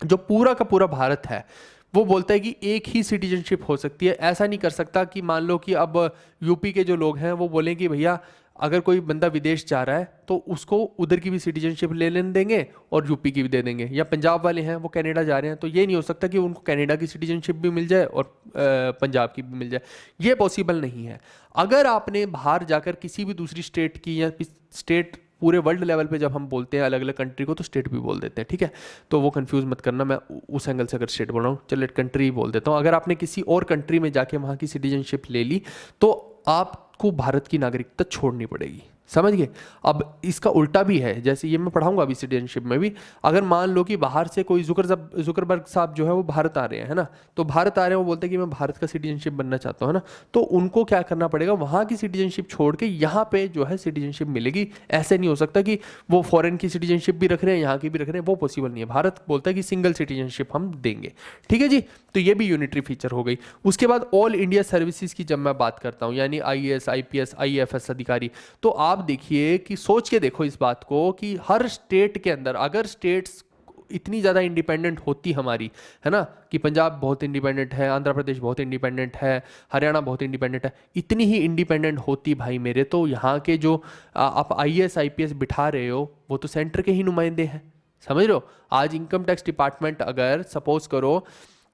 जो पूरा का पूरा भारत है वो बोलता है कि एक ही सिटीजनशिप हो सकती है। ऐसा नहीं कर सकता कि मान लो कि अब यूपी के जो लोग हैं वो बोलें कि भैया अगर कोई बंदा विदेश जा रहा है तो उसको उधर की भी सिटीजनशिप ले लेने देंगे और यूपी की भी दे देंगे, या पंजाब वाले हैं वो कनाडा जा रहे हैं तो ये नहीं हो सकता कि उनको कनाडा की सिटीजनशिप भी मिल जाए और पंजाब की भी मिल जाए। ये पॉसिबल नहीं है। अगर आपने बाहर जाकर किसी भी दूसरी स्टेट की, या स्टेट पूरे वर्ल्ड लेवल पे जब हम बोलते हैं अलग अलग कंट्री को तो स्टेट भी बोल देते हैं, ठीक है, तो वो कंफ्यूज मत करना, मैं उस एंगल से अगर स्टेट बोल रहा हूँ, चलिए कंट्री बोल देता हूँ। अगर आपने किसी और कंट्री में जाके वहाँ की सिटीजनशिप ले ली तो आपको भारत की नागरिकता छोड़नी पड़ेगी, समझ गए। अब इसका उल्टा भी है, जैसे ये मैं पढ़ाऊंगा अभी सिटीजनशिप में भी। अगर मान लो कि बाहर से कोई जुकरबर्ग साहब जो है वो भारत आ रहे हैं, है ना, तो भारत आ रहे हैं, वो बोलते हैं कि मैं भारत का सिटीजनशिप बनना चाहता हूँ, है ना, तो उनको क्या करना पड़ेगा, वहाँ की सिटीजनशिप छोड़ के यहाँ पे जो है सिटीजनशिप मिलेगी। ऐसे नहीं हो सकता कि वो फॉरेन की सिटीजनशिप भी रख रहे हैं यहाँ की भी रख रहे हैं, वो पॉसिबल नहीं है। भारत बोलता है कि सिंगल सिटीजनशिप हम देंगे, ठीक है जी। तो ये भी यूनिटरी फीचर हो गई। उसके बाद ऑल इंडिया सर्विसेज की जब मैं बात करता हूँ, यानी IAS IPS IAFS अधिकारी, तो आप देखिए कि सोच के देखो इस बात को कि हर स्टेट के अंदर अगर स्टेट्स इतनी ज़्यादा इंडिपेंडेंट होती हमारी, है ना, कि पंजाब बहुत इंडिपेंडेंट है, आंध्र प्रदेश बहुत इंडिपेंडेंट है, हरियाणा बहुत इंडिपेंडेंट है, इतनी ही इंडिपेंडेंट होती भाई मेरे, तो यहाँ के जो आप IAS IPS बिठा रहे हो वो तो सेंटर के ही नुमाइंदे हैं, समझ रहे हो। आज इनकम टैक्स डिपार्टमेंट अगर सपोज करो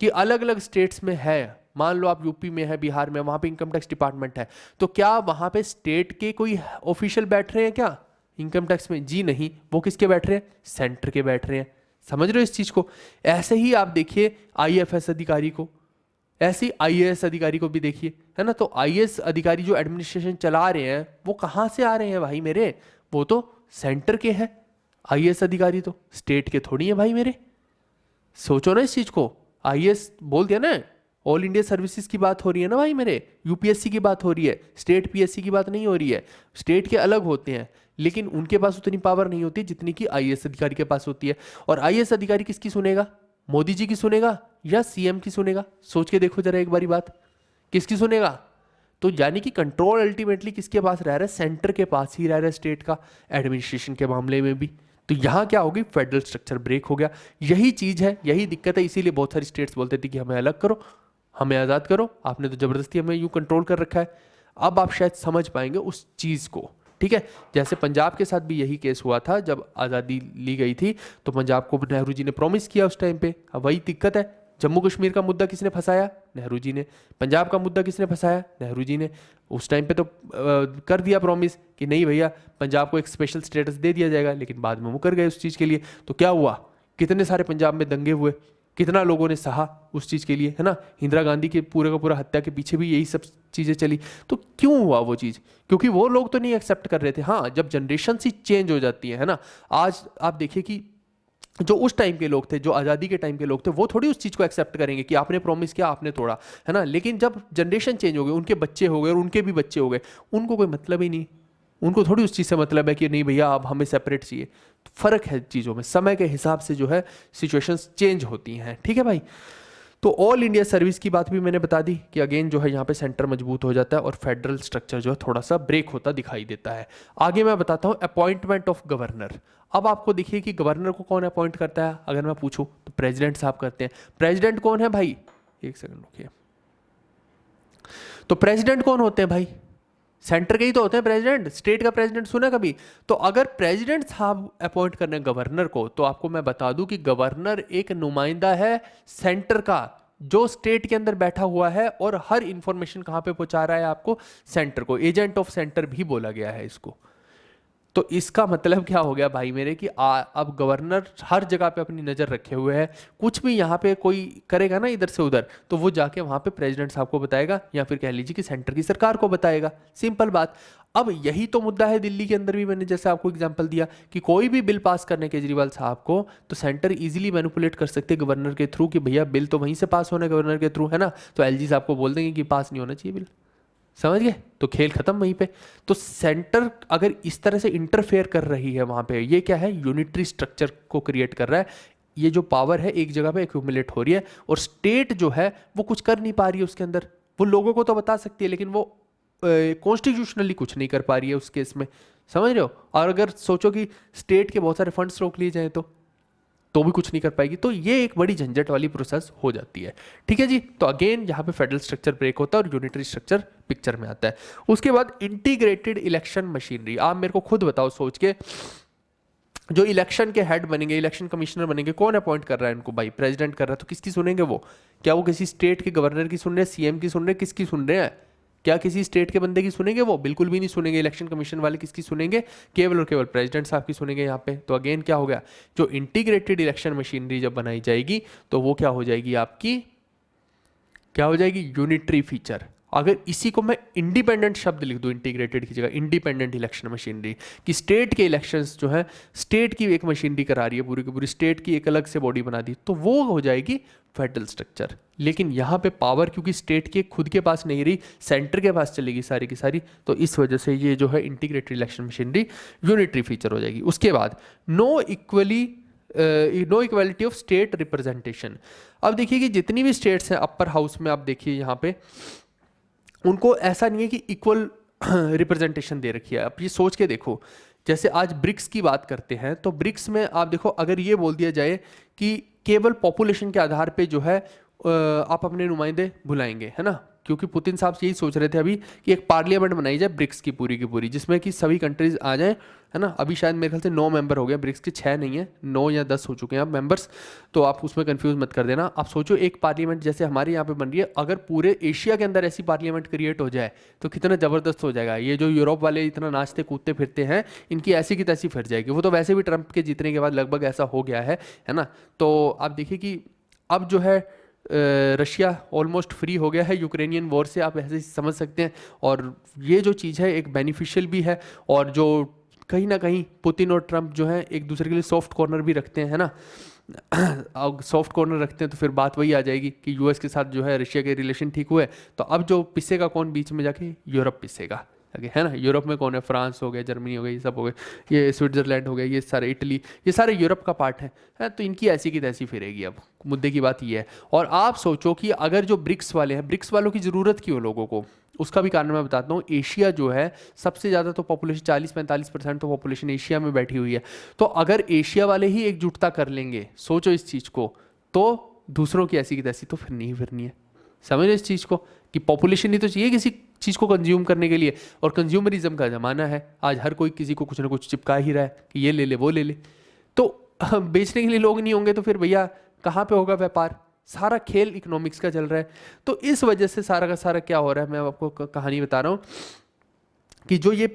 कि अलग अलग स्टेट्स में है, मान लो आप यूपी में है, बिहार में, वहाँ पे इनकम टैक्स डिपार्टमेंट है, तो क्या वहाँ पे स्टेट के कोई ऑफिशियल बैठ रहे हैं क्या इनकम टैक्स में? जी नहीं, वो किसके बैठ रहे हैं? सेंटर के बैठ रहे हैं, समझ रहे हो इस चीज़ को। ऐसे ही आप देखिए IFS अधिकारी को, ऐसे ही IAS अधिकारी को भी देखिए, है ना। तो IAS अधिकारी जो एडमिनिस्ट्रेशन चला रहे हैं वो कहाँ से आ रहे हैं भाई मेरे? वो तो सेंटर के हैं। IAS अधिकारी तो स्टेट के थोड़ी है भाई मेरे, सोचो ना इस चीज़ को। IAS बोल दिया ना, ऑल इंडिया सर्विसेज की बात हो रही है ना भाई मेरे, UPSC की बात हो रही है, स्टेट PSC की बात नहीं हो रही है। स्टेट के अलग होते हैं लेकिन उनके पास उतनी पावर नहीं होती जितनी कि IAS अधिकारी के पास होती है। और IAS अधिकारी किसकी सुनेगा? मोदी जी की सुनेगा या CM की सुनेगा? सोच के देखो जरा एक बारी बात, किसकी सुनेगा? तो यानी कि कंट्रोल अल्टीमेटली किसके पास रह रहा है? सेंटर के पास ही रह रहा है, स्टेट का एडमिनिस्ट्रेशन के मामले में भी। तो यहाँ क्या होगी? फेडरल स्ट्रक्चर ब्रेक हो गया। यही चीज़ है, यही दिक्कत है, इसीलिए बहुत सारी स्टेट्स बोलते थे कि हमें अलग करो, हमें आज़ाद करो, आपने तो ज़बरदस्ती हमें यूँ कंट्रोल कर रखा है। अब आप शायद समझ पाएंगे उस चीज़ को, ठीक है। जैसे पंजाब के साथ भी यही केस हुआ था, जब आज़ादी ली गई थी तो पंजाब को नेहरू जी ने प्रॉमिस किया उस टाइम पे। अब वही दिक्कत है, जम्मू कश्मीर का मुद्दा किसने फंसाया? नेहरू जी ने। पंजाब का मुद्दा किसने फंसाया? नेहरू जी ने। उस टाइम पे तो कर दिया प्रॉमिस कि नहीं भैया पंजाब को एक स्पेशल स्टेटस दे दिया जाएगा, लेकिन बाद में मुकर गए उस चीज़ के लिए। तो क्या हुआ? कितने सारे पंजाब में दंगे हुए, कितना लोगों ने सहा उस चीज़ के लिए, है ना। इंदिरा गांधी के पूरे का पूरा हत्या के पीछे भी यही सब चीज़ें चली। तो क्यों हुआ वो चीज़? क्योंकि वो लोग तो नहीं एक्सेप्ट कर रहे थे। हाँ, जब जनरेशन सी चेंज हो जाती है ना। आज आप देखिए कि जो उस टाइम के लोग थे, जो आज़ादी के टाइम के लोग थे, वो थोड़ी उस चीज़ को एक्सेप्ट करेंगे कि आपने प्रॉमिस किया, आपने तोड़ा, है ना। लेकिन जब जनरेशन चेंज हो गई, उनके बच्चे हो गए और उनके भी बच्चे हो गए, उनको कोई मतलब ही नहीं, उनको थोड़ी उस चीज़ से मतलब है कि नहीं भैया अब हमें सेपरेट चाहिए। तो फ़र्क है चीज़ों में, समय के हिसाब से जो है सिचुएशंस चेंज होती हैं, ठीक है भाई। तो ऑल इंडिया सर्विस की बात भी मैंने बता दी कि अगेन जो है यहाँ पे सेंटर मजबूत हो जाता है और फेडरल स्ट्रक्चर जो है थोड़ा सा ब्रेक होता दिखाई देता है। आगे मैं बताता हूँ अपॉइंटमेंट ऑफ गवर्नर। अब आपको देखिए कि गवर्नर को कौन अपॉइंट करता है, अगर मैं पूछूं तो प्रेसिडेंट साहब करते हैं। प्रेसिडेंट कौन है भाई? एक सेकंड रुकिए। तो प्रेसिडेंट कौन होते हैं भाई? सेंटर के ही तो होते हैं प्रेसिडेंट। स्टेट का प्रेसिडेंट सुना कभी? तो अगर प्रेसिडेंट साहब अपॉइंट करने हैं गवर्नर को, तो आपको मैं बता दूं कि गवर्नर एक नुमाइंदा है सेंटर का, जो स्टेट के अंदर बैठा हुआ है और हर इंफॉर्मेशन कहां पे पहुंचा रहा है आपको? सेंटर को। एजेंट ऑफ सेंटर भी बोला गया है इसको। तो इसका मतलब क्या हो गया भाई मेरे कि अब गवर्नर हर जगह पे अपनी नज़र रखे हुए है। कुछ भी यहाँ पे कोई करेगा ना इधर से उधर, तो वो जाके वहाँ पे प्रेसिडेंट साहब को बताएगा या फिर कह लीजिए कि सेंटर की सरकार को बताएगा। सिंपल बात। अब यही तो मुद्दा है दिल्ली के अंदर भी, मैंने जैसे आपको एग्जांपल दिया कि कोई भी बिल पास करने केजरीवाल साहब को, तो सेंटर इजीली मैनिपुलेट कर सकते हैं गवर्नर के थ्रू कि भैया बिल तो वहीं से पास होना है गवर्नर के थ्रू, है ना। तो LG साहब को बोल देंगे कि पास नहीं होना चाहिए बिल, समझ गए। तो खेल खत्म वहीं पे। तो सेंटर अगर इस तरह से इंटरफेयर कर रही है वहां पे, ये क्या है? यूनिटरी स्ट्रक्चर को क्रिएट कर रहा है। ये जो पावर है एक जगह पे एक्यूमुलेट हो रही है और स्टेट जो है वो कुछ कर नहीं पा रही है उसके अंदर। वो लोगों को तो बता सकती है लेकिन वो कॉन्स्टिट्यूशनली कुछ नहीं कर पा रही है उस केस में, समझ रहे हो। और अगर सोचो कि स्टेट के बहुत सारे फंड्स रोक लिए जाए तो भी कुछ नहीं कर पाएगी। तो ये एक बड़ी झंझट वाली प्रोसेस हो जाती है, ठीक है जी। तो अगेन यहाँ पे फेडरल स्ट्रक्चर ब्रेक होता है और यूनिटरी स्ट्रक्चर पिक्चर में आता है। उसके बाद इंटीग्रेटेड इलेक्शन मशीनरी। आप मेरे को खुद बताओ सोच के, जो इलेक्शन के हेड बनेंगे, इलेक्शन कमिश्नर बनेंगे, कौन अपॉइंट कर रहा है इनको भाई? प्रेसिडेंट कर रहा है। तो किसकी सुनेंगे वो? क्या वो किसी स्टेट के गवर्नर की सुन रहे हैं, CM की सुन रहे हैं, किसकी सुन रहे हैं? क्या किसी स्टेट के बंदे की सुनेंगे? वो बिल्कुल भी नहीं सुनेंगे। इलेक्शन कमीशन वाले किसकी सुनेंगे? केवल और केवल प्रेसिडेंट साहब की सुनेंगे यहाँ पे। तो अगेन क्या हो गया? जो इंटीग्रेटेड इलेक्शन मशीनरी जब बनाई जाएगी तो वो क्या हो जाएगी आपकी? क्या हो जाएगी? Unitary feature. अगर इसी को मैं इंडिपेंडेंट शब्द लिख दूं इंटीग्रेटेड की जगह, इंडिपेंडेंट इलेक्शन मशीनरी, कि स्टेट के इलेक्शंस जो है स्टेट की एक मशीनरी करा रही है, पूरी की पूरी स्टेट की एक अलग से बॉडी बना दी, तो वो हो जाएगी फेडरल स्ट्रक्चर। लेकिन यहाँ पे पावर क्योंकि स्टेट के खुद के पास नहीं रही, सेंटर के पास चलेगी सारी की सारी, तो इस वजह से ये जो है integrated election machinery unitary feature हो जाएगी। उसके बाद no equality of state representation. अब देखिए कि जितनी भी स्टेट्स हैं अपर हाउस में, आप देखिए यहाँ पे उनको ऐसा नहीं है कि इक्वल रिप्रेजेंटेशन दे रखी है। अब ये सोच के देखो, जैसे आज ब्रिक्स की बात करते हैं, तो ब्रिक्स में आप देखो, अगर ये बोल दिया जाए कि केवल पॉपुलेशन के आधार पे जो है आप अपने नुमाइंदे बुलाएंगे, है ना, क्योंकि पुतिन साहब यही सोच रहे थे अभी कि एक पार्लियामेंट बनाई जाए ब्रिक्स की पूरी जिसमें कि सभी कंट्रीज आ जाएं, है ना। अभी शायद मेरे ख्याल से 9 मेंबर हो गए ब्रिक्स के, 6 नहीं है, 9 या 10 हो चुके हैं अब मेंबर्स, तो आप उसमें कंफ्यूज मत कर देना। आप सोचो एक पार्लियामेंट जैसे हमारे यहाँ पे बन रही है, अगर पूरे एशिया के अंदर ऐसी पार्लियामेंट क्रिएट हो जाए तो कितना ज़बरदस्त हो जाएगा। ये जो यूरोप वाले इतना नाचते कूदते फिरते हैं, इनकी ऐसी की तैसी फिर जाएगी। वो तो वैसे भी ट्रंप के जीतने के बाद लगभग ऐसा हो गया है ना। तो आप देखिए कि अब जो है रशिया ऑलमोस्ट फ्री हो गया है यूक्रेनियन वॉर से, आप ऐसे ही समझ सकते हैं। और ये जो चीज़ है एक बेनिफिशियल भी है, और जो कहीं ना कहीं पुतिन और ट्रंप जो है एक दूसरे के लिए सॉफ्ट कॉर्नर भी रखते हैं, है ना। सॉफ्ट कॉर्नर रखते हैं तो फिर बात वही आ जाएगी कि यूएस के साथ जो है रशिया के रिलेशन ठीक हुए, तो अब जो पिसेगा कौन बीच में जाके, यूरोप पिसेगा, है ना। यूरोप में कौन है, फ्रांस हो गया, जर्मनी हो गई, ये सब हो गए, ये स्विट्जरलैंड हो गया, ये सारे इटली, ये सारे यूरोप का पार्ट है। तो इनकी ऐसी की तैसी फिरेगी। अब मुद्दे की बात ये है। और आप सोचो कि अगर जो ब्रिक्स वाले हैं, ब्रिक्स वालों की ज़रूरत क्यों लोगों को, उसका भी कारण मैं बताता हूँ। एशिया जो है सबसे ज़्यादा तो पॉपुलेशन 40-45% तो पॉपुलेशन एशिया में बैठी हुई है। तो अगर एशिया वाले ही एकजुटता कर लेंगे, सोचो इस चीज़ को, तो दूसरों की ऐसी की तैसी तो फिर नहीं फिरनी है। समझो इस चीज़ को कि पॉपुलेशन ही तो चाहिए किसी चीज़ को कंज्यूम करने के लिए, और कंज्यूमरिज्म का ज़माना है। आज हर कोई किसी को कुछ ना कुछ चिपका ही रहा है कि ये ले ले वो ले ले, तो बेचने के लिए लोग नहीं होंगे तो फिर भैया कहाँ पे होगा व्यापार। सारा खेल इकोनॉमिक्स का चल रहा है। तो इस वजह से सारा का सारा क्या हो रहा है, मैं आपको कहानी बता रहा हूँ कि जो ये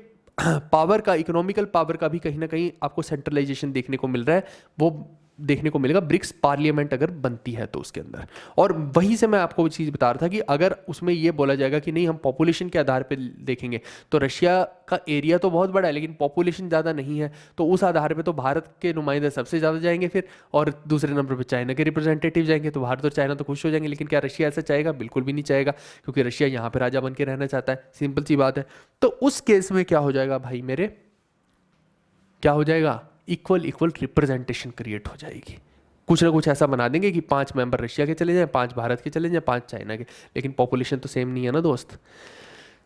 पावर का, इकोनॉमिकल पावर का भी कहीं ना कहीं आपको सेंट्रलाइजेशन देखने को मिल रहा है। वो देखने को मिलेगा ब्रिक्स पार्लियामेंट अगर बनती है तो उसके अंदर। और वहीं से मैं आपको वो चीज़ बता रहा था कि अगर उसमें ये बोला जाएगा कि नहीं हम पॉपुलेशन के आधार पे देखेंगे, तो रशिया का एरिया तो बहुत बड़ा है लेकिन पॉपुलेशन ज़्यादा नहीं है, तो उस आधार पे तो भारत के नुमाइंदे सबसे ज़्यादा जाएंगे फिर, और दूसरे नंबर पर चाइना के रिप्रेजेंटेटिव जाएंगे। तो भारत और चाइना तो खुश हो जाएंगे, लेकिन क्या रशिया ऐसा चाहेगा? बिल्कुल भी नहीं चाहेगा, क्योंकि रशिया यहाँ पर राजा बन के रहना चाहता है। सिंपल सी बात है। तो उस केस में क्या हो जाएगा भाई मेरे, क्या हो जाएगा, इक्वल रिप्रेजेंटेशन क्रिएट हो जाएगी। कुछ ना कुछ ऐसा बना देंगे कि 5 मेंबर रशिया के चले जाएं, 5 भारत के चले जाएं, 5 चाइना के, लेकिन पॉपुलेशन तो सेम नहीं है ना दोस्त।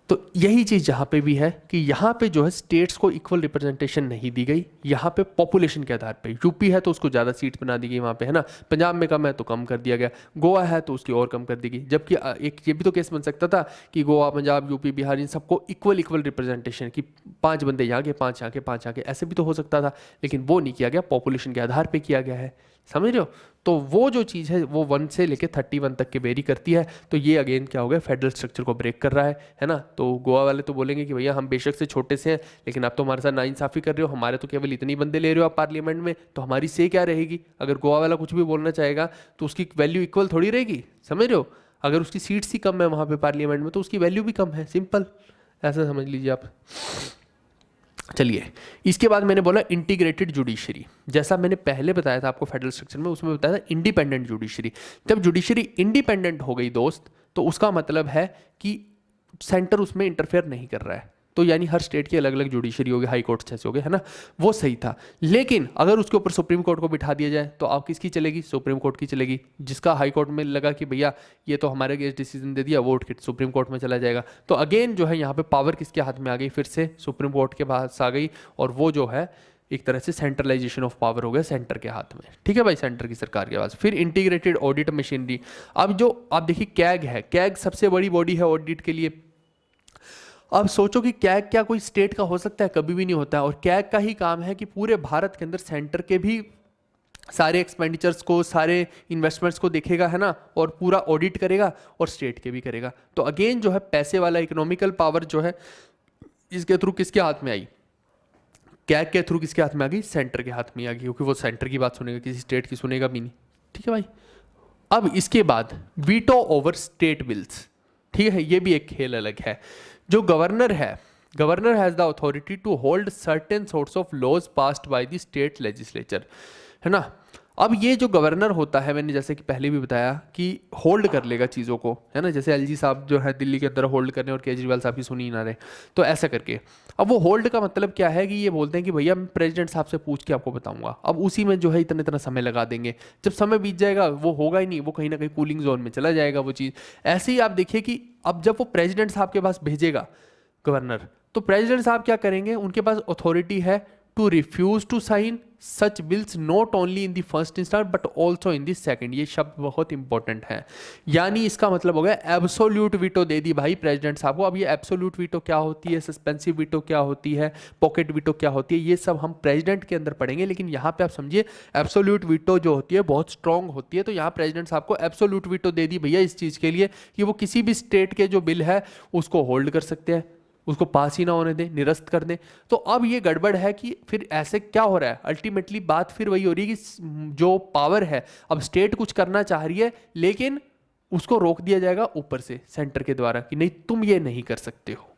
तो यही चीज़ यहाँ पे भी है कि यहाँ पे जो है स्टेट्स को इक्वल रिप्रेजेंटेशन नहीं दी गई, यहाँ पे पॉपुलेशन के आधार पे। यूपी है तो उसको ज़्यादा सीट्स बना दी गई वहाँ पे, है ना। पंजाब में कम है तो कम कर दिया गया, गोवा है तो उसकी और कम कर दी गई। जबकि एक ये भी तो केस बन सकता था कि गोवा, पंजाब, यूपी, बिहार, इन सबको इक्वल रिप्रेजेंटेशन की, 5 बंदे यहाँ के, 5 यहाँ के, 5 यहाँ के, ऐसे भी तो हो सकता था। लेकिन वो नहीं किया गया, पॉपुलेशन के आधार पर किया गया है। समझ रहे हो। तो वो जो चीज़ है वो 1 से लेके 31 तक के वेरी करती है। तो ये अगेन क्या हो गया, फेडरल स्ट्रक्चर को ब्रेक कर रहा है ना। तो गोवा वाले तो बोलेंगे कि भैया हम बेशक से छोटे से हैं, लेकिन आप तो हमारे साथ नाइंसाफ़ी कर रहे हो, हमारे तो केवल इतने बंदे ले रहे हो आप पार्लियामेंट में, तो हमारी से क्या रहेगी। अगर गोवा वाला कुछ भी बोलना चाहेगा तो उसकी वैल्यू इक्वल थोड़ी रहेगी। समझ रहे हो। अगर उसकी सीट्स ही कम है वहाँ पर पार्लियामेंट में तो उसकी वैल्यू भी कम है, सिंपल ऐसा समझ लीजिए आप। चलिए, इसके बाद मैंने बोला इंटीग्रेटेड जुडिशरी। जैसा मैंने पहले बताया था आपको फेडरल स्ट्रक्चर में, उसमें बताया था इंडिपेंडेंट जुडिशरी। जब जुडिशरी इंडिपेंडेंट हो गई दोस्त, तो उसका मतलब है कि सेंटर उसमें इंटरफेयर नहीं कर रहा है। तो यानी हर स्टेट की अलग अलग जुडिशरी हो गई, हाई कोर्ट जैसे हो गए, है ना। वो सही था। लेकिन अगर उसके ऊपर सुप्रीम कोर्ट को बिठा दिया जाए तो आप किसकी चलेगी, सुप्रीम कोर्ट की चलेगी। जिसका हाई कोर्ट में लगा कि भैया ये तो हमारे अगेंस्ट डिसीजन दे दिया, वो उठ के सुप्रीम कोर्ट में चला जाएगा। तो अगेन जो है यहाँ पे पावर किसके हाथ में आ गई, फिर से सुप्रीम कोर्ट के पास आ गई। और वो जो है एक तरह से सेंट्रलाइजेशन ऑफ पावर हो गया सेंटर के हाथ में। ठीक है भाई, सेंटर की सरकार के पास। फिर इंटीग्रेटेड ऑडिट मशीनरी। अब जो आप देखिए कैग है, कैग सबसे बड़ी बॉडी है ऑडिट के लिए। अब सोचो कि कैग क्या कोई स्टेट का हो सकता है, कभी भी नहीं होता है। और कैग का ही काम है कि पूरे भारत के अंदर सेंटर के भी सारे एक्सपेंडिचर्स को, सारे इन्वेस्टमेंट्स को देखेगा, है ना, और पूरा ऑडिट करेगा, और स्टेट के भी करेगा। तो अगेन जो है पैसे वाला इकोनॉमिकल पावर जो है इसके थ्रू किसके हाथ में आई, कैग के थ्रू किसके हाथ में आ गई, सेंटर के हाथ में आ गई, क्योंकि वो सेंटर की बात सुनेगा, किसी स्टेट की सुनेगा भी नहीं। ठीक है भाई। अब इसके बाद वीटो ओवर स्टेट बिल्स। ठीक है, ये भी एक खेल अलग है। जो गवर्नर है, governor has the authority to hold certain sorts of laws passed by the state legislature, है ना। अब ये जो गवर्नर होता है, मैंने जैसे कि पहले भी बताया कि होल्ड कर लेगा चीज़ों को, है ना। जैसे एलजी साहब जो है दिल्ली के अंदर होल्ड करने, और केजरीवाल साहब की सुनी ही ना रहे, तो ऐसा करके। अब वो होल्ड का मतलब क्या है कि ये बोलते हैं कि भैया मैं प्रेसिडेंट साहब से पूछ के आपको बताऊंगा। अब उसी में जो है इतना इतना समय लगा देंगे। जब समय बीत जाएगा वो होगा ही नहीं, वो कहीं ना कहीं कूलिंग जोन में चला जाएगा वो चीज़। ऐसे ही आप देखिए कि अब जब वो प्रेसिडेंट साहब के पास भेजेगा गवर्नर, तो प्रेसिडेंट साहब क्या करेंगे, उनके पास अथॉरिटी है to refuse to sign such bills not only in the first instance but also in the second. ये शब्द बहुत इंपॉर्टेंट है। यानी इसका मतलब हो गया एब्सोल्यूट वीटो दे दी भाई प्रेसिडेंट साहब को। अब ये एब्सोल्यूट वीटो क्या होती है, सस्पेंसिव वीटो क्या होती है, पॉकेट वीटो क्या होती है, ये सब हम प्रेसिडेंट के अंदर पढ़ेंगे। लेकिन यहाँ पे आप समझिए एब्सोल्यूट वीटो जो होती है बहुत स्ट्रांग होती है। तो यहाँ प्रेसिडेंट साहब को एब्सोल्यूट वीटो दे दी भैया इस चीज़ के लिए कि वो किसी भी स्टेट के जो बिल है उसको होल्ड कर सकते हैं, उसको पास ही ना होने दें, निरस्त कर दें। तो अब ये गड़बड़ है कि फिर ऐसे क्या हो रहा है, अल्टीमेटली बात फिर वही हो रही है कि जो पावर है अब स्टेट कुछ करना चाह रही है लेकिन उसको रोक दिया जाएगा ऊपर से सेंटर के द्वारा कि नहीं तुम ये नहीं कर सकते हो।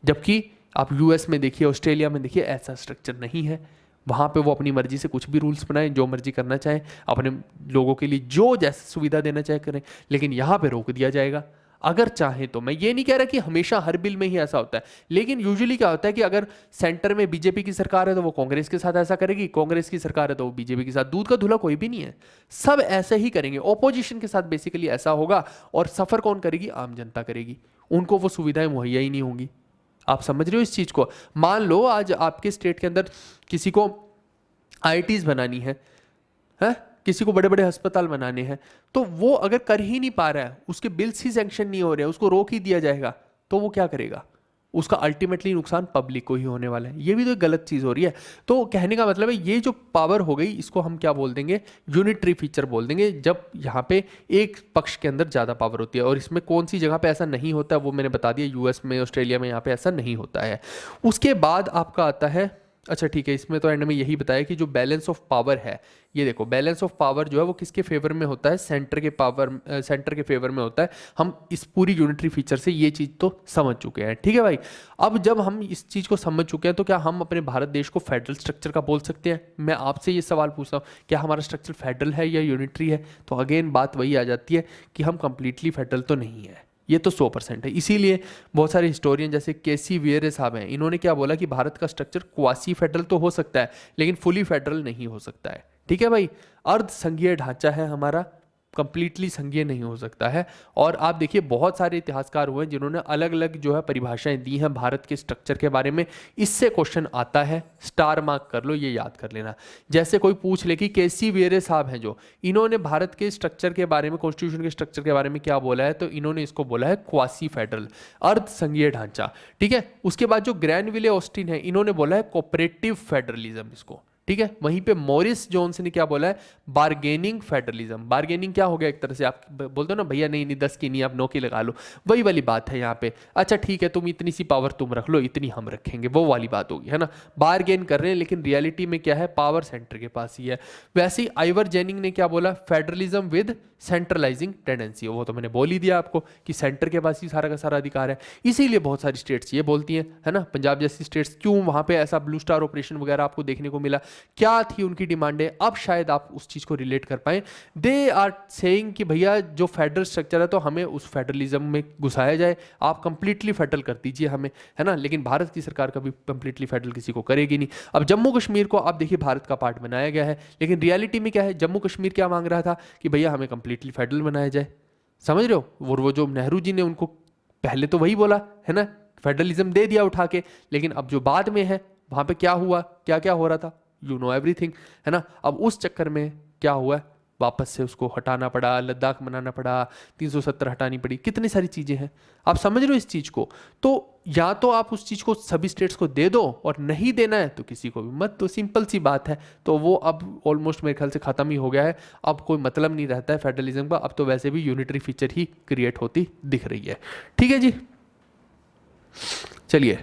जबकि आप यूएस में देखिए, ऑस्ट्रेलिया में देखिए, ऐसा स्ट्रक्चर नहीं है। वहाँ पे वो अपनी मर्जी से कुछ भी रूल्स बनाएं, जो मर्जी करना चाहें, अपने लोगों के लिए जो जैसे सुविधा देना चाहे करें। लेकिन यहाँ पे रोक दिया जाएगा अगर चाहे तो। मैं ये नहीं कह रहा कि हमेशा हर बिल में ही ऐसा होता है, लेकिन यूजुअली क्या होता है कि अगर सेंटर में बीजेपी की सरकार है तो वो कांग्रेस के साथ ऐसा करेगी, कांग्रेस की सरकार है तो वो बीजेपी के साथ। दूध का धुला कोई भी नहीं है, सब ऐसे ही करेंगे। ओपोजिशन के साथ बेसिकली ऐसा होगा और सफर कौन करेगी, आम जनता करेगी। उनको वो सुविधाएं मुहैया ही नहीं होंगी। आप समझ रहे हो इस चीज को। मान लो आज आपके स्टेट के अंदर किसी को आईआईटीज बनानी है, किसी को बड़े बड़े अस्पताल बनाने हैं, तो वो अगर कर ही नहीं पा रहा है, उसके बिल्स ही सैंक्शन नहीं हो रहे हैं, उसको रोक ही दिया जाएगा, तो वो क्या करेगा, उसका अल्टीमेटली नुकसान पब्लिक को ही होने वाला है। ये भी तो एक गलत चीज़ हो रही है। तो कहने का मतलब है ये जो पावर हो गई इसको हम क्या बोल देंगे, यूनिटरी फीचर बोल देंगे, जब यहाँ पे एक पक्ष के अंदर ज़्यादा पावर होती है। और इसमें कौन सी जगह पे ऐसा नहीं होता वो मैंने बता दिया, यूएस में, ऑस्ट्रेलिया में यहाँ पे ऐसा नहीं होता है। उसके बाद आपका आता है, अच्छा ठीक है, इसमें तो एंड में यही बताया कि जो बैलेंस ऑफ पावर है, ये देखो बैलेंस ऑफ पावर जो है वो किसके फेवर में होता है, सेंटर के पावर, सेंटर के फेवर में होता है। हम इस पूरी यूनिटरी फीचर से ये चीज़ तो समझ चुके हैं, ठीक है भाई। अब जब हम इस चीज़ को समझ चुके हैं तो क्या हम अपने भारत देश को फेडरल स्ट्रक्चर का बोल सकते हैं? मैं आपसे ये सवाल पूछता हूँ, क्या हमारा स्ट्रक्चर फेडरल है या यूनिटरी है? तो अगेन बात वही आ जाती है कि हम कंप्लीटली फेडरल तो नहीं है, ये तो 100% है। इसीलिए बहुत सारे हिस्टोरियन जैसे केसी वियरे साहब हैं, इन्होंने क्या बोला कि भारत का स्ट्रक्चर क्वासी फेडरल तो हो सकता है लेकिन फुली फेडरल नहीं हो सकता है, ठीक है भाई। अर्ध संघीय ढांचा है हमारा, कंप्लीटली संघीय नहीं हो सकता है। और आप देखिए बहुत सारे इतिहासकार हुए हैं जिन्होंने अलग अलग जो है परिभाषाएं दी हैं भारत के स्ट्रक्चर के बारे में। इससे क्वेश्चन आता है, स्टार मार्क कर लो, ये याद कर लेना। जैसे कोई पूछ ले कि केसी वेरे साहब हैं जो, इन्होंने भारत के स्ट्रक्चर के बारे में, कॉन्स्टिट्यूशन के स्ट्रक्चर के बारे में क्या बोला है, तो इन्होंने इसको बोला है क्वासी फेडरल, अर्ध संघीय ढांचा, ठीक है। उसके बाद जो ग्रैनविले ऑस्टिन है, इन्होंने बोला है कोऑपरेटिव फेडरलिज्म इसको, ठीक है। वहीं पे मॉरिस जोन्स ने क्या बोला है, बार्गेनिंग फेडरलिज्म। बार्गेनिंग क्या हो गया, एक तरह से आप बोलते हो ना भैया नहीं नहीं 10 की नहीं, आप 9 की लगा लो, वही वाली बात है यहाँ पे। अच्छा ठीक है, तुम इतनी सी पावर तुम रख लो, इतनी हम रखेंगे, वो वाली बात होगी, है ना। बार्गेन कर रहे हैं लेकिन रियलिटी में क्या है, पावर सेंटर के पास ही है। वैसे ही आइवर जेनिंग ने क्या बोला, फेडरलिज्म विद सेंट्रलाइजिंग टेंडेंसी। वो तो मैंने बोल ही दिया आपको कि सेंटर के पास ही सारा का सारा अधिकार है। इसीलिए बहुत सारी स्टेट्स ये बोलती हैं, है ना, पंजाब जैसी स्टेट्स, क्यों वहाँ पे ऐसा ब्लू स्टार ऑपरेशन वगैरह आपको देखने को मिला, क्या थी उनकी डिमांडें, अब शायद आप उस चीज़ को रिलेट कर पाएं। दे आर सेइंग कि भैया जो फेडरल स्ट्रक्चर है तो हमें उस फेडरलिज्म में घुसाया जाए, आप कंप्लीटली फेडरल कर दीजिए हमें, है ना। लेकिन भारत की सरकार कभी कंप्लीटली फेडरल किसी को करेगी नहीं। अब जम्मू कश्मीर को आप देखिए भारत का पार्ट बनाया गया है, लेकिन रियलिटी में क्या है, जम्मू कश्मीर क्या मांग रहा था कि भैया हमें कंप्लीटली फेडरल बनाया जाए, समझ रहे हो। वो जो नेहरू जी ने उनको पहले तो वही बोला, है ना, फेडरलिज्म दे दिया उठा के, लेकिन अब जो बाद में है वहां पे क्या हुआ, क्या क्या हो रहा था, यू नो एवरीथिंग, है ना। अब उस चक्कर में क्या हुआ, वापस से उसको हटाना पड़ा, लद्दाख बनाना पड़ा, 370 हटानी पड़ी, कितनी सारी चीज़ें हैं, आप समझ रहे हो इस चीज़ को। तो या तो आप उस चीज़ को सभी स्टेट्स को दे दो, और नहीं देना है तो किसी को भी मत, तो सिंपल सी बात है। तो वो अब ऑलमोस्ट मेरे ख्याल से ख़त्म ही हो गया है, अब कोई मतलब नहीं रहता है फेडरलिज्म का, अब तो वैसे भी यूनिटरी फीचर ही क्रिएट होती दिख रही है, ठीक है जी। चलिए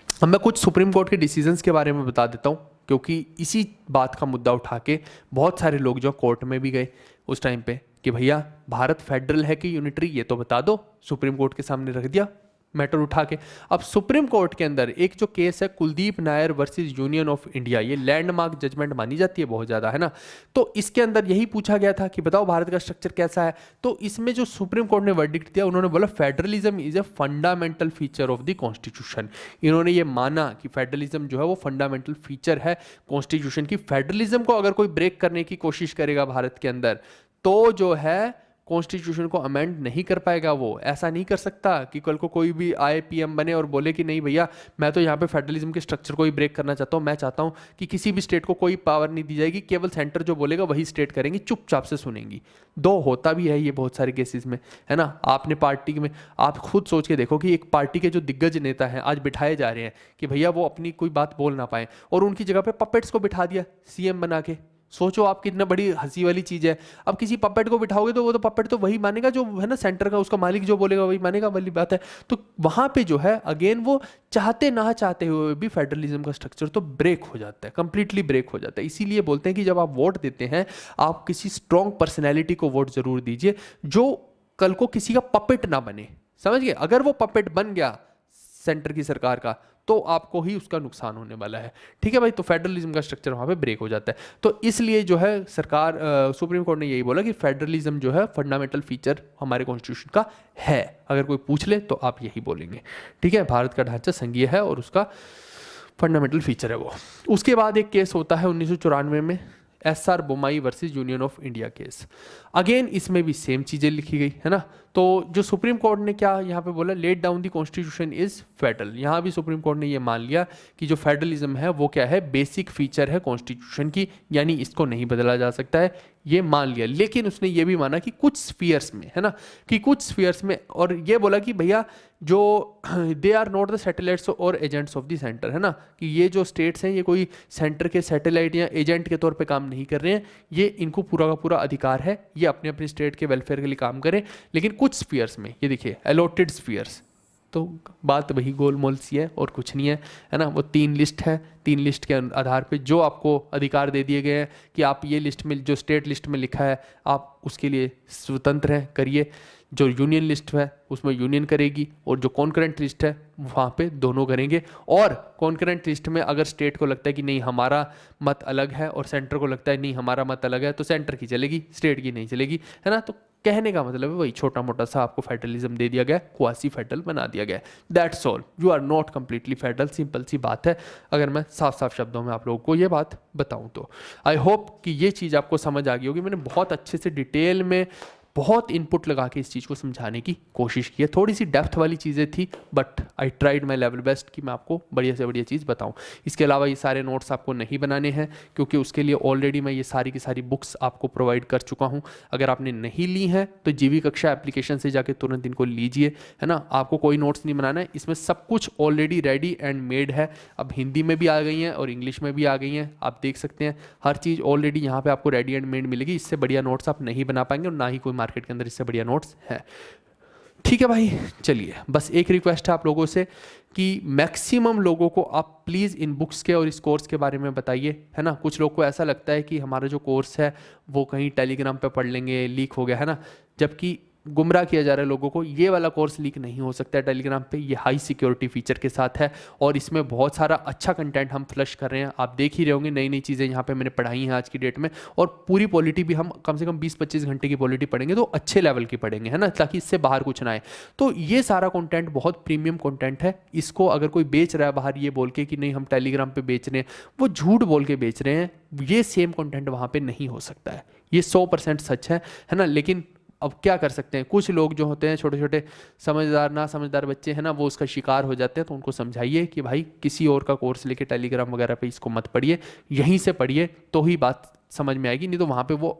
अब मैं कुछ सुप्रीम कोर्ट के डिसीजंस के बारे में बता देता हूँ, क्योंकि इसी बात का मुद्दा उठा के बहुत सारे लोग जो कोर्ट में भी गए उस टाइम पे कि भैया भारत फेडरल है कि यूनिटरी, ये तो बता दो। सुप्रीम कोर्ट के सामने रख दिया मैटर उठा के। अब सुप्रीम कोर्ट के अंदर एक जो केस है Kuldeep Nair versus union of India, ये लैंडमार्क जजमेंट मानी जाती है बहुत ज़्यादा, है ना। तो इसके अंदर यही पूछा गया था कि बताओ भारत का स्ट्रक्चर कैसा है। तो इसमें जो सुप्रीम कोर्ट ने वर्डिक्ट दिया, उन्होंने बोला federalism is a fundamental feature of the constitution. इन्होंने ये माना कि फेडरलिज्म जो है वो फंडामेंटल फीचर है कॉन्स्टिट्यूशन की। फेडरलिज्म को अगर कोई ब्रेक करने की कोशिश करेगा भारत के अंदर, तो जो है कॉन्स्टिट्यूशन को अमेंड नहीं कर पाएगा। वो ऐसा नहीं कर सकता कि कल को कोई भी आए पीएम बने और बोले कि नहीं भैया मैं तो यहाँ पे फेडरलिज्म के स्ट्रक्चर को ही ब्रेक करना चाहता हूँ, मैं चाहता हूँ कि किसी भी स्टेट को कोई पावर नहीं दी जाएगी, केवल सेंटर जो बोलेगा वही स्टेट करेंगी, चुपचाप से सुनेंगी। दो होता भी है ये बहुत सारे केसेस में, है ना। आपने पार्टी में आप खुद सोच के देखो कि एक पार्टी के जो दिग्गज नेता हैं आज बिठाए जा रहे हैं कि भैया वो अपनी कोई बात बोल ना पाए, और उनकी जगह पे पपेट्स को बिठा दिया सीएम बना के। सोचो आप कितना बड़ी हंसी वाली चीज है। अब किसी पपेट को बिठाओगे तो वो तो पपेट तो वही मानेगा जो है ना सेंटर का, उसका मालिक जो बोलेगा वही मानेगा, वाली बात है। तो वहां पे जो है अगेन वो चाहते ना चाहते हुए भी फेडरलिज्म का स्ट्रक्चर तो ब्रेक हो जाता है, कंप्लीटली ब्रेक हो जाता है। इसीलिए बोलते हैं कि जब आप वोट देते हैं आप किसी स्ट्रॉन्ग पर्सनैलिटी को वोट जरूर दीजिए जो कल को किसी का पपेट ना बने, समझ गए। अगर वो पपेट बन गया सेंटर की सरकार का तो आपको ही उसका नुकसान होने वाला है, ठीक है भाई। तो फेडरलिज्म का स्ट्रक्चर वहाँ पे ब्रेक हो जाता है। तो इसलिए जो है सरकार सुप्रीम कोर्ट ने यही बोला कि फेडरलिज्म जो है फंडामेंटल फीचर हमारे कॉन्स्टिट्यूशन का है। अगर कोई पूछ ले तो आप यही बोलेंगे, ठीक है। भारत का ढांचा संघीय है और उसका फंडामेंटल फीचर है वो। उसके बाद एक केस होता है 1994 में, SR Bommai versus union of India case. Again इसमें भी सेम चीज़ें लिखी गई है ना। तो जो सुप्रीम कोर्ट ने क्या यहाँ पे बोला, laid down the constitution is federal. यहाँ भी सुप्रीम कोर्ट ने ये मान लिया कि जो फेडरलिज्म है वो क्या है, बेसिक फीचर है कॉन्स्टिट्यूशन की, यानी इसको नहीं बदला जा सकता है, ये मान लिया। लेकिन उसने ये भी माना कि कुछ स्फीयर्स में, है ना, कि कुछ स्फीयर्स में, और ये बोला कि भैया जो they are not the satellites और एजेंट्स ऑफ द सेंटर, है ना, कि ये जो स्टेट्स हैं ये कोई सेंटर के सैटेलाइट या एजेंट के तौर पे काम नहीं कर रहे हैं, ये इनको पूरा का पूरा अधिकार है, ये अपने अपने स्टेट के वेलफेयर के लिए काम करें। लेकिन कुछ स्फीयर्स में, ये देखिए अलॉटेड स्फीयर्स, तो बात वही गोलमोल सी है और कुछ नहीं है ना। वो 3 लिस्ट है, 3 लिस्ट के आधार पे जो आपको अधिकार दे दिए गए हैं कि आप ये लिस्ट में जो स्टेट लिस्ट में लिखा है आप उसके लिए स्वतंत्र हैं, करिए। जो यूनियन लिस्ट है उसमें यूनियन करेगी, और जो कॉन्करेंट लिस्ट है वहाँ पे दोनों करेंगे। और कॉन्करेंट लिस्ट में अगर स्टेट को लगता है कि नहीं हमारा मत अलग है और सेंटर को लगता है नहीं हमारा मत अलग है, तो सेंटर की चलेगी, स्टेट की नहीं चलेगी, है ना। तो कहने का मतलब है वही छोटा मोटा सा आपको फेडरलिज्म दे दिया गया, क्वासी फेडरल बना दिया गया। That's all, you are not completely federal, simple सी बात है। अगर मैं साफ साफ शब्दों में आप लोगों को ये बात बताऊं तो आई होप कि ये चीज़ आपको समझ आ गई होगी। मैंने बहुत अच्छे से डिटेल में बहुत इनपुट लगा के इस चीज़ को समझाने की कोशिश की है। थोड़ी सी डेप्थ वाली चीज़ें थी but I tried my level best कि मैं आपको बढ़िया से बढ़िया चीज़ बताऊं। इसके अलावा ये सारे नोट्स आपको नहीं बनाने हैं क्योंकि उसके लिए ऑलरेडी मैं ये सारी की सारी बुक्स आपको प्रोवाइड कर चुका हूं। अगर आपने नहीं ली हैं तो जीवी कक्षा एप्लीकेशन से जाके तुरंत इनको लीजिए, है ना। आपको कोई नोट्स नहीं बनाना है, इसमें सब कुछ ऑलरेडी रेडी एंड मेड है। अब हिंदी में भी आ गई हैं और इंग्लिश में भी आ गई हैं, आप देख सकते हैं। हर चीज़ ऑलरेडी यहाँ पे आपको रेडी एंड मेड मिलेगी। इससे बढ़िया नोट्स आप नहीं बना पाएंगे और ना ही कोई मार्केट के अंदर इससे बढ़िया नोट्स है, ठीक है भाई। चलिए बस एक रिक्वेस्ट है आप लोगों से कि मैक्सिमम लोगों को आप प्लीज़ इन बुक्स के और इस कोर्स के बारे में बताइए, है ना। कुछ लोग को ऐसा लगता है कि हमारा जो कोर्स है वो कहीं टेलीग्राम पे पढ़ लेंगे, लीक हो गया, है ना, जबकि गुमराह किया जा रहा है लोगों को। ये वाला कोर्स लीक नहीं हो सकता है टेलीग्राम पे, ये हाई सिक्योरिटी फीचर के साथ है और इसमें बहुत सारा अच्छा कंटेंट हम फ्लश कर रहे हैं। आप देख ही रहे होंगे नई नई चीज़ें यहाँ पे मैंने पढ़ाई हैं आज की डेट में, और पूरी पॉलिटी भी हम कम से कम 20-25 घंटे की पॉलिटी पढ़ेंगे तो अच्छे लेवल की पढ़ेंगे, है ना, ताकि इससे बाहर कुछ ना आए। तो ये सारा कंटेंट बहुत प्रीमियम कंटेंट है। इसको अगर कोई बेच रहा है बाहर ये बोल के कि नहीं हम टेलीग्राम पे बेच रहे हैं, वो झूठ बोल के बेच रहे हैं। ये सेम कंटेंट वहाँ पे नहीं हो सकता है, ये 100% सच है ना। लेकिन अब क्या कर सकते हैं, कुछ लोग जो होते हैं छोटे छोटे समझदार ना समझदार बच्चे हैं ना, वो उसका शिकार हो जाते हैं। तो उनको समझाइए कि भाई किसी और का कोर्स लेके टेलीग्राम वगैरह पे इसको मत पढ़िए, यहीं से पढ़िए तो ही बात समझ में आएगी। नहीं तो वहाँ पे वो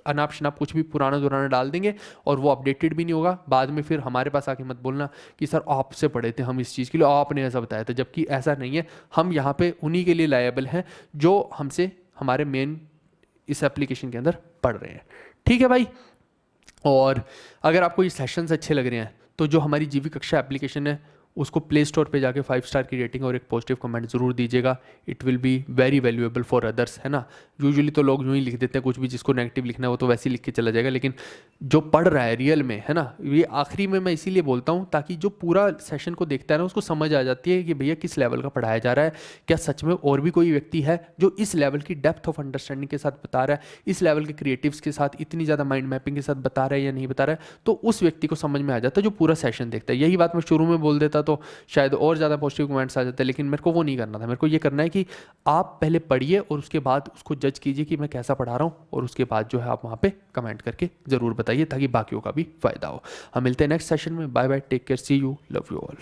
अनाप शनाप कुछ भी पुराना दुराना डाल देंगे और वो अपडेटेड भी नहीं होगा। बाद में फिर हमारे पास आके मत बोलना कि सर आपसे पढ़े थे हम इस चीज़ के लिए, आपने ऐसा बताया था, जबकि ऐसा नहीं है। हम यहाँ पे उन्हीं के लिए लायबल हैं जो हमसे हमारे मेन इस एप्लीकेशन के अंदर पढ़ रहे हैं, ठीक है भाई। और अगर आपको ये सेशंस अच्छे लग रहे हैं तो जो हमारी जीवी कक्षा एप्लीकेशन है उसको प्ले स्टोर पे जाके 5 स्टार की रेटिंग और एक पॉजिटिव कमेंट ज़रूर दीजिएगा। It will be very valuable for others, है ना। यूजुअली तो लोग यूँ ही लिख देते हैं, कुछ भी जिसको नेगेटिव लिखना है वो तो वैसे ही लिख के चला जाएगा, लेकिन जो पढ़ रहा है रियल में, है ना, ये आखिरी में मैं इसीलिए बोलता हूँ ताकि जो पूरा सेशन को देखता है ना उसको समझ आ जाती है कि भैया किस लेवल का पढ़ाया जा रहा है, क्या सच में और भी कोई व्यक्ति है जो इस लेवल की डेप्थ ऑफ अंडरस्टैंडिंग के साथ बता रहा है, इस लेवल के क्रिएटिव्स के साथ इतनी ज़्यादा माइंड मैपिंग के साथ बता रहा है या नहीं बता रहा है। तो उस व्यक्ति को समझ में आ जाता है जो पूरा सेशन देखता है। यही बात मैं शुरू में बोल देता तो शायद और ज़्यादा पॉजिटिव कमेंट्स आ जाते, लेकिन मेरे को वो नहीं करना था। मेरे को ये करना है कि आप पहले पढ़िए और उसके बाद उसको जज कीजिए कि मैं कैसा पढ़ा रहा हूँ, और उसके बाद जो है आप वहाँ पे कमेंट करके ज़रूर बताइए ताकि बाकियों का भी फ़ायदा हो। हम मिलते हैं नेक्स्ट सेशन में। Bye bye, take care, see you, love you all.